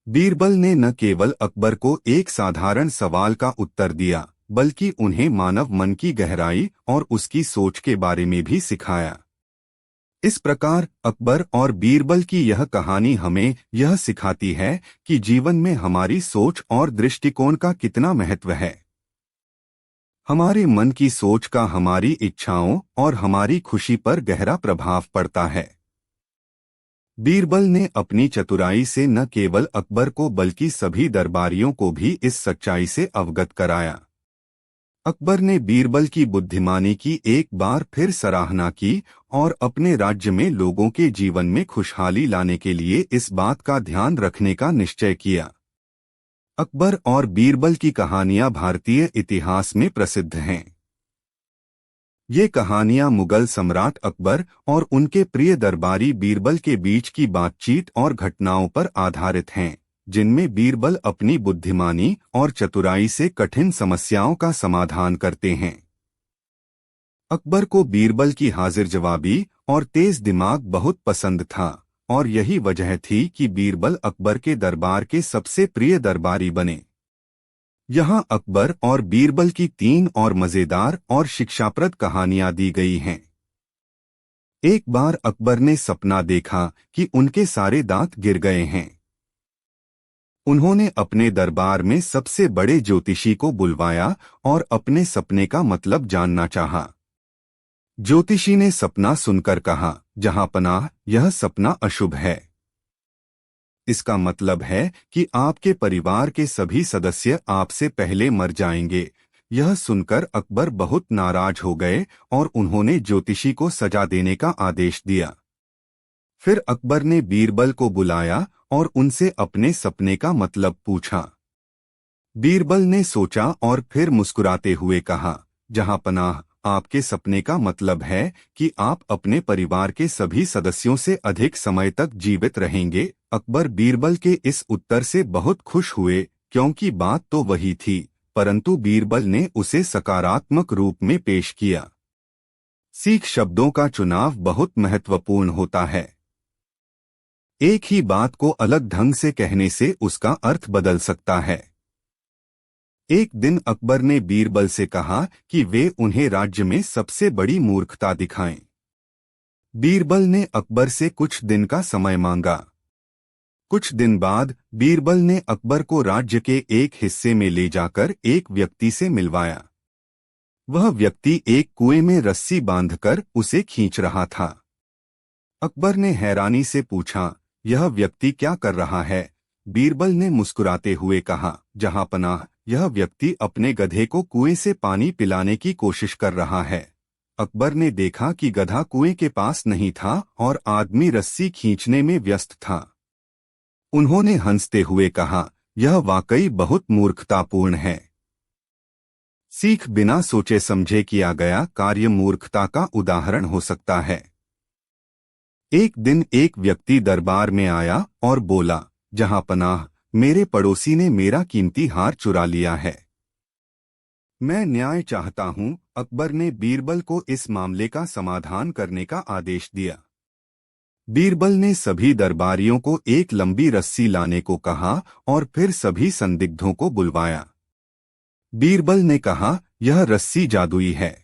बीरबल ने न केवल अकबर को एक साधारण सवाल का उत्तर दिया, बल्कि उन्हें मानव मन की गहराई और उसकी सोच के बारे में भी सिखाया। इस प्रकार अकबर और बीरबल की यह कहानी हमें यह सिखाती है कि जीवन में हमारी सोच और दृष्टिकोण का कितना महत्व है। हमारे मन की सोच का हमारी इच्छाओं और हमारी खुशी पर गहरा प्रभाव पड़ता है। बीरबल ने अपनी चतुराई से न केवल अकबर को बल्कि सभी दरबारियों को भी इस सच्चाई से अवगत कराया। अकबर ने बीरबल की बुद्धिमानी की एक बार फिर सराहना की और अपने राज्य में लोगों के जीवन में खुशहाली लाने के लिए इस बात का ध्यान रखने का निश्चय किया। अकबर और बीरबल की कहानियां भारतीय इतिहास में प्रसिद्ध हैं। ये कहानियां मुगल सम्राट अकबर और उनके प्रिय दरबारी बीरबल के बीच की बातचीत और घटनाओं पर आधारित हैं, जिनमें बीरबल अपनी बुद्धिमानी और चतुराई से कठिन समस्याओं का समाधान करते हैं। अकबर को बीरबल की हाजिर जवाबी और तेज दिमाग बहुत पसंद था और यही वजह थी कि बीरबल अकबर के दरबार के सबसे प्रिय दरबारी बने। यहाँ अकबर और बीरबल की 3 और मजेदार और शिक्षाप्रद कहानियां दी गई हैं। एक बार अकबर ने सपना देखा कि उनके सारे दांत गिर गए हैं। उन्होंने अपने दरबार में सबसे बड़े ज्योतिषी को बुलवाया और अपने सपने का मतलब जानना चाहा। ज्योतिषी ने सपना सुनकर कहा, जहां पनाह, यह सपना अशुभ है। इसका मतलब है कि आपके परिवार के सभी सदस्य आपसे पहले मर जाएंगे। यह सुनकर अकबर बहुत नाराज हो गए और उन्होंने ज्योतिषी को सजा देने का आदेश दिया। फिर अकबर ने बीरबल को बुलाया और उनसे अपने सपने का मतलब पूछा। बीरबल ने सोचा और फिर मुस्कुराते हुए कहा, जहां पनाह, आपके सपने का मतलब है कि आप अपने परिवार के सभी सदस्यों से अधिक समय तक जीवित रहेंगे। अकबर बीरबल के इस उत्तर से बहुत खुश हुए, क्योंकि बात तो वही थी, परंतु बीरबल ने उसे सकारात्मक रूप में पेश किया। सीख शब्दों का चुनाव बहुत महत्वपूर्ण होता है। एक ही बात को अलग ढंग से कहने से उसका अर्थ बदल सकता है। एक दिन अकबर ने बीरबल से कहा कि वे उन्हें राज्य में सबसे बड़ी मूर्खता दिखाएं। बीरबल ने अकबर से कुछ दिन का समय मांगा। कुछ दिन बाद बीरबल ने अकबर को राज्य के एक हिस्से में ले जाकर एक व्यक्ति से मिलवाया। वह व्यक्ति एक कुएं में रस्सी बांधकर उसे खींच रहा था। अकबर ने हैरानी से पूछा, यह व्यक्ति क्या कर रहा है? बीरबल ने मुस्कुराते हुए कहा, जहां पनाह, यह व्यक्ति अपने गधे को कुएं से पानी पिलाने की कोशिश कर रहा है। अकबर ने देखा कि गधा कुएं के पास नहीं था और आदमी रस्सी खींचने में व्यस्त था। उन्होंने हंसते हुए कहा, यह वाकई बहुत मूर्खतापूर्ण है। सीख बिना सोचे समझे किया गया कार्य मूर्खता का उदाहरण हो सकता है। एक दिन एक व्यक्ति दरबार में आया और बोला, जहां पनाह, मेरे पड़ोसी ने मेरा कीमती हार चुरा लिया है। मैं न्याय चाहता हूं। अकबर ने बीरबल को इस मामले का समाधान करने का आदेश दिया। बीरबल ने सभी दरबारियों को एक लंबी रस्सी लाने को कहा और फिर सभी संदिग्धों को बुलवाया। बीरबल ने कहा, यह रस्सी जादुई है।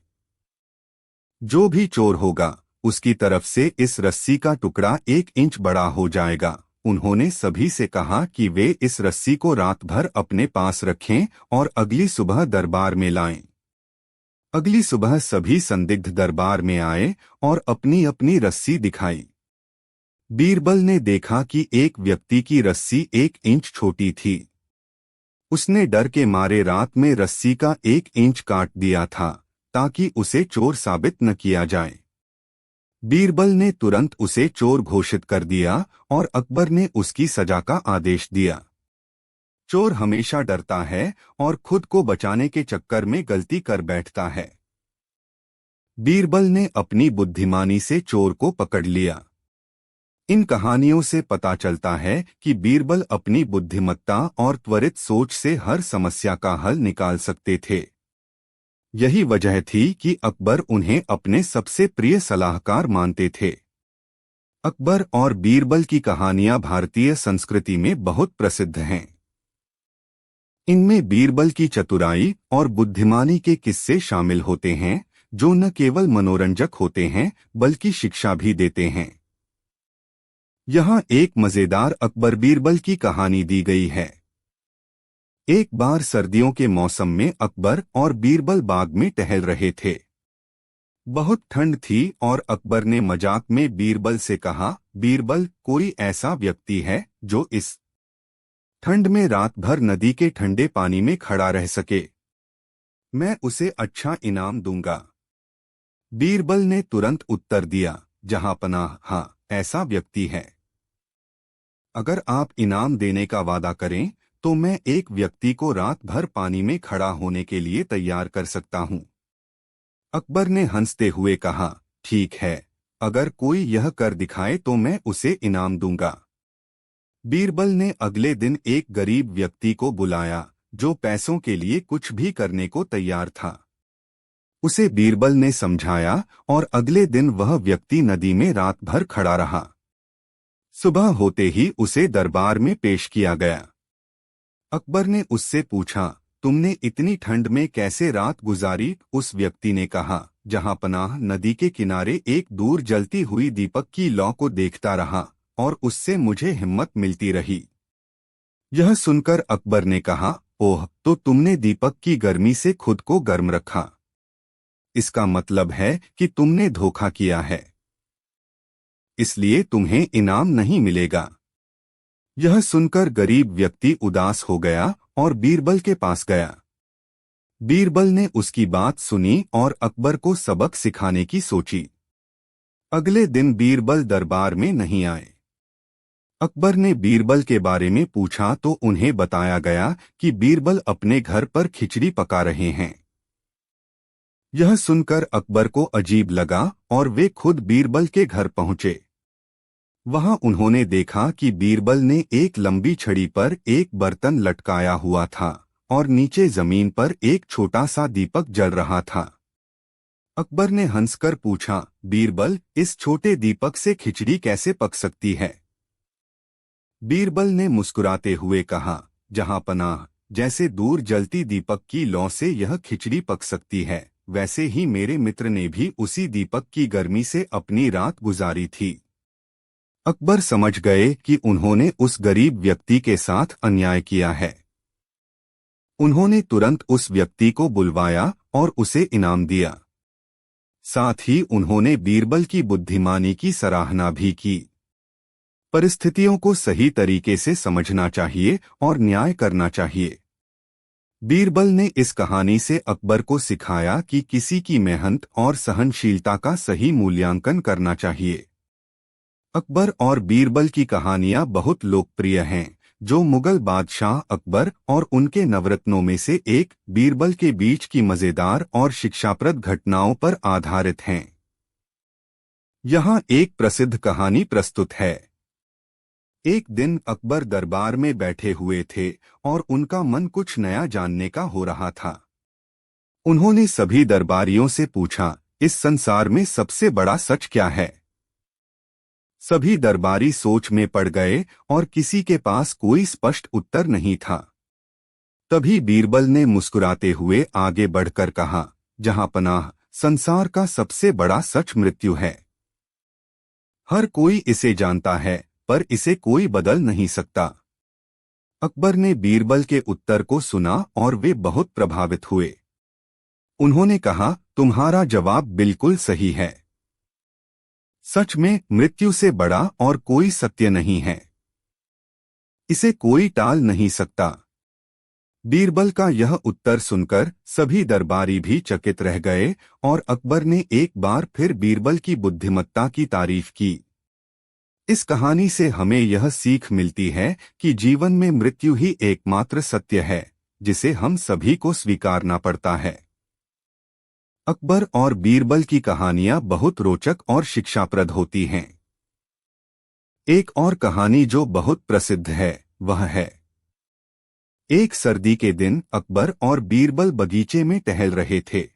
जो भी चोर होगा, उसकी तरफ से इस रस्सी का टुकड़ा 1 इंच बड़ा हो जाएगा। उन्होंने सभी से कहा कि वे इस रस्सी को रात भर अपने पास रखें और अगली सुबह दरबार में लाएं। अगली सुबह सभी संदिग्ध दरबार में आए और अपनी अपनी रस्सी दिखाई। बीरबल ने देखा कि एक व्यक्ति की रस्सी 1 इंच छोटी थी। उसने डर के मारे रात में रस्सी का 1 इंच काट दिया था, ताकि उसे चोर साबित न किया जाए। बीरबल ने तुरंत उसे चोर घोषित कर दिया और अकबर ने उसकी सजा का आदेश दिया। चोर हमेशा डरता है और खुद को बचाने के चक्कर में गलती कर बैठता है। बीरबल ने अपनी बुद्धिमानी से चोर को पकड़ लिया। इन कहानियों से पता चलता है कि बीरबल अपनी बुद्धिमत्ता और त्वरित सोच से हर समस्या का हल निकाल सकते थे। यही वजह थी कि अकबर उन्हें अपने सबसे प्रिय सलाहकार मानते थे। अकबर और बीरबल की कहानियां भारतीय संस्कृति में बहुत प्रसिद्ध हैं। इनमें बीरबल की चतुराई और बुद्धिमानी के किस्से शामिल होते हैं, जो न केवल मनोरंजक होते हैं बल्कि शिक्षा भी देते हैं। यहाँ एक मजेदार अकबर बीरबल की कहानी दी गई है। एक बार सर्दियों के मौसम में अकबर और बीरबल बाग में टहल रहे थे। बहुत ठंड थी और अकबर ने मजाक में बीरबल से कहा, बीरबल, कोई ऐसा व्यक्ति है जो इस ठंड में रात भर नदी के ठंडे पानी में खड़ा रह सके? मैं उसे अच्छा इनाम दूंगा। बीरबल ने तुरंत उत्तर दिया, जहां पनाह, हाँ, ऐसा व्यक्ति है। अगर आप इनाम देने का वादा करें तो मैं एक व्यक्ति को रात भर पानी में खड़ा होने के लिए तैयार कर सकता हूं। अकबर ने हंसते हुए कहा, ठीक है, अगर कोई यह कर दिखाए तो मैं उसे इनाम दूंगा। बीरबल ने अगले दिन एक गरीब व्यक्ति को बुलाया जो पैसों के लिए कुछ भी करने को तैयार था। उसे बीरबल ने समझाया और अगले दिन वह व्यक्ति नदी में रात भर खड़ा रहा। सुबह होते ही उसे दरबार में पेश किया गया। अकबर ने उससे पूछा, तुमने इतनी ठंड में कैसे रात गुजारी? उस व्यक्ति ने कहा, जहां पनाह, नदी के किनारे एक दूर जलती हुई दीपक की लौ को देखता रहा और उससे मुझे हिम्मत मिलती रही। यह सुनकर अकबर ने कहा, ओह, तो तुमने दीपक की गर्मी से खुद को गर्म रखा। इसका मतलब है कि तुमने धोखा किया है, इसलिए तुम्हें इनाम नहीं मिलेगा। यह सुनकर गरीब व्यक्ति उदास हो गया और बीरबल के पास गया। बीरबल ने उसकी बात सुनी और अकबर को सबक सिखाने की सोची। अगले दिन बीरबल दरबार में नहीं आए। अकबर ने बीरबल के बारे में पूछा तो उन्हें बताया गया कि बीरबल अपने घर पर खिचड़ी पका रहे हैं। यह सुनकर अकबर को अजीब लगा और वे खुद बीरबल के घर पहुंचे। वहां उन्होंने देखा कि बीरबल ने एक लंबी छड़ी पर एक बर्तन लटकाया हुआ था और नीचे जमीन पर एक छोटा सा दीपक जल रहा था। अकबर ने हंसकर पूछा, बीरबल, इस छोटे दीपक से खिचड़ी कैसे पक सकती है? बीरबल ने मुस्कुराते हुए कहा, जहां पनाह, जैसे दूर जलती दीपक की लौ से यह खिचड़ी पक सकती है, वैसे ही मेरे मित्र ने भी उसी दीपक की गर्मी से अपनी रात गुजारी थी। अकबर समझ गए कि उन्होंने उस गरीब व्यक्ति के साथ अन्याय किया है। उन्होंने तुरंत उस व्यक्ति को बुलवाया और उसे इनाम दिया। साथ ही उन्होंने बीरबल की बुद्धिमानी की सराहना भी की। परिस्थितियों को सही तरीके से समझना चाहिए और न्याय करना चाहिए। बीरबल ने इस कहानी से अकबर को सिखाया कि किसी की मेहनत और सहनशीलता का सही मूल्यांकन करना चाहिए। अकबर और बीरबल की कहानियां बहुत लोकप्रिय हैं, जो मुगल बादशाह अकबर और उनके नवरत्नों में से एक बीरबल के बीच की मजेदार और शिक्षाप्रद घटनाओं पर आधारित हैं। यहाँ एक प्रसिद्ध कहानी प्रस्तुत है। एक दिन अकबर दरबार में बैठे हुए थे और उनका मन कुछ नया जानने का हो रहा था। उन्होंने सभी दरबारियों से पूछा, इस संसार में सबसे बड़ा सच क्या है? सभी दरबारी सोच में पड़ गए और किसी के पास कोई स्पष्ट उत्तर नहीं था। तभी बीरबल ने मुस्कुराते हुए आगे बढ़कर कहा, जहां पनाह, संसार का सबसे बड़ा सच मृत्यु है। हर कोई इसे जानता है, पर इसे कोई बदल नहीं सकता। अकबर ने बीरबल के उत्तर को सुना और वे बहुत प्रभावित हुए। उन्होंने कहा, तुम्हारा जवाब बिल्कुल सही है। सच में मृत्यु से बड़ा और कोई सत्य नहीं है। इसे कोई टाल नहीं सकता। बीरबल का यह उत्तर सुनकर सभी दरबारी भी चकित रह गए और अकबर ने एक बार फिर बीरबल की बुद्धिमत्ता की तारीफ की। इस कहानी से हमें यह सीख मिलती है कि जीवन में मृत्यु ही एकमात्र सत्य है, जिसे हम सभी को स्वीकारना पड़ता है। अकबर और बीरबल की कहानियां बहुत रोचक और शिक्षाप्रद होती हैं। एक और कहानी जो बहुत प्रसिद्ध है, वह है, एक सर्दी के दिन अकबर और बीरबल बगीचे में टहल रहे थे।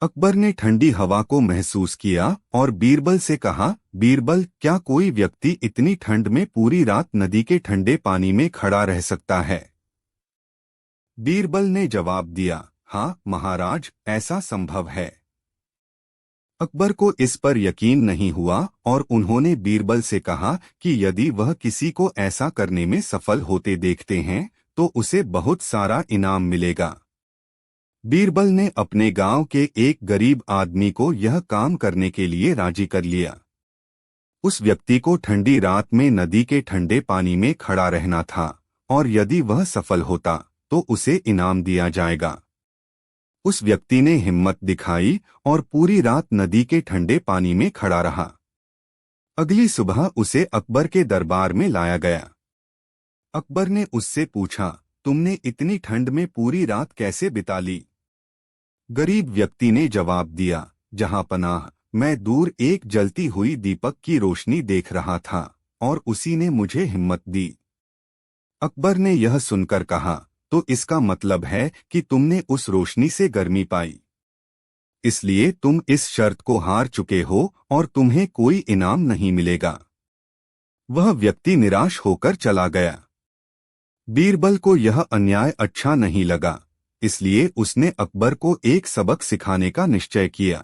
अकबर ने ठंडी हवा को महसूस किया और बीरबल से कहा, बीरबल, क्या कोई व्यक्ति इतनी ठंड में पूरी रात नदी के ठंडे पानी में खड़ा रह सकता है? बीरबल ने जवाब दिया, हाँ महाराज, ऐसा संभव है। अकबर को इस पर यकीन नहीं हुआ और उन्होंने बीरबल से कहा कि यदि वह किसी को ऐसा करने में सफल होते देखते हैं तो उसे बहुत सारा इनाम मिलेगा। बीरबल ने अपने गांव के एक गरीब आदमी को यह काम करने के लिए राजी कर लिया। उस व्यक्ति को ठंडी रात में नदी के ठंडे पानी में खड़ा रहना था और यदि वह सफल होता तो उसे इनाम दिया जाएगा। उस व्यक्ति ने हिम्मत दिखाई और पूरी रात नदी के ठंडे पानी में खड़ा रहा। अगली सुबह उसे अकबर के दरबार में लाया गया। अकबर ने उससे पूछा, तुमने इतनी ठंड में पूरी रात कैसे बिता ली? गरीब व्यक्ति ने जवाब दिया, जहां पनाह, मैं दूर एक जलती हुई दीपक की रोशनी देख रहा था और उसी ने मुझे हिम्मत दी। अकबर ने यह सुनकर कहा, तो इसका मतलब है कि तुमने उस रोशनी से गर्मी पाई, इसलिए तुम इस शर्त को हार चुके हो और तुम्हें कोई इनाम नहीं मिलेगा। वह व्यक्ति निराश होकर चला गया। बीरबल को यह अन्याय अच्छा नहीं लगा, इसलिए उसने अकबर को एक सबक सिखाने का निश्चय किया।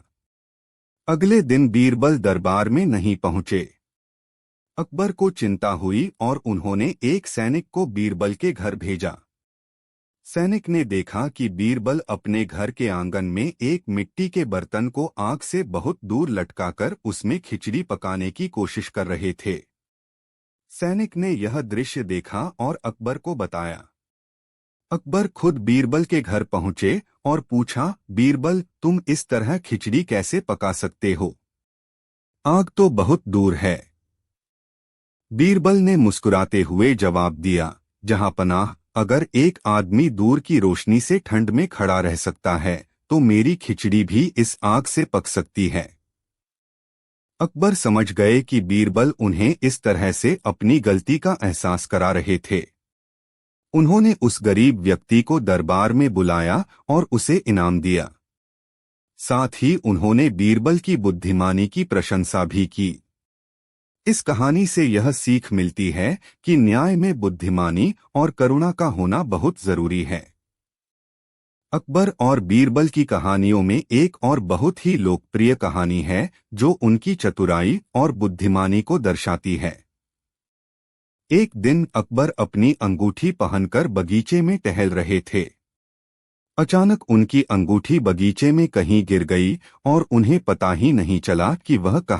अगले दिन बीरबल दरबार में नहीं पहुंचे। अकबर को चिंता हुई और उन्होंने एक सैनिक को बीरबल के घर भेजा। सैनिक ने देखा कि बीरबल अपने घर के आंगन में एक मिट्टी के बर्तन को आग से बहुत दूर लटकाकर उसमें खिचड़ी पकाने की कोशिश कर रहे थे। सैनिक ने यह दृश्य देखा और अकबर को बताया। अकबर खुद बीरबल के घर पहुंचे और पूछा, बीरबल, तुम इस तरह खिचड़ी कैसे पका सकते हो? आग तो बहुत दूर है। बीरबल ने मुस्कुराते हुए जवाब दिया, जहां पनाह, अगर एक आदमी दूर की रोशनी से ठंड में खड़ा रह सकता है तो मेरी खिचड़ी भी इस आग से पक सकती है। अकबर समझ गए कि बीरबल उन्हें इस तरह से अपनी गलती का एहसास करा रहे थे। उन्होंने उस गरीब व्यक्ति को दरबार में बुलाया और उसे इनाम दिया। साथ ही उन्होंने बीरबल की बुद्धिमानी की प्रशंसा भी की। इस कहानी से यह सीख मिलती है कि न्याय में बुद्धिमानी और करुणा का होना बहुत जरूरी है। अकबर और बीरबल की कहानियों में एक और बहुत ही लोकप्रिय कहानी है जो उनकी चतुराई और बुद्धिमानी को दर्शाती है। एक दिन अकबर अपनी अंगूठी पहनकर बगीचे में टहल रहे थे। अचानक उनकी अंगूठी बगीचे में कहीं गिर गई और उन्हें पता ही नहीं चला कि वह कहाँ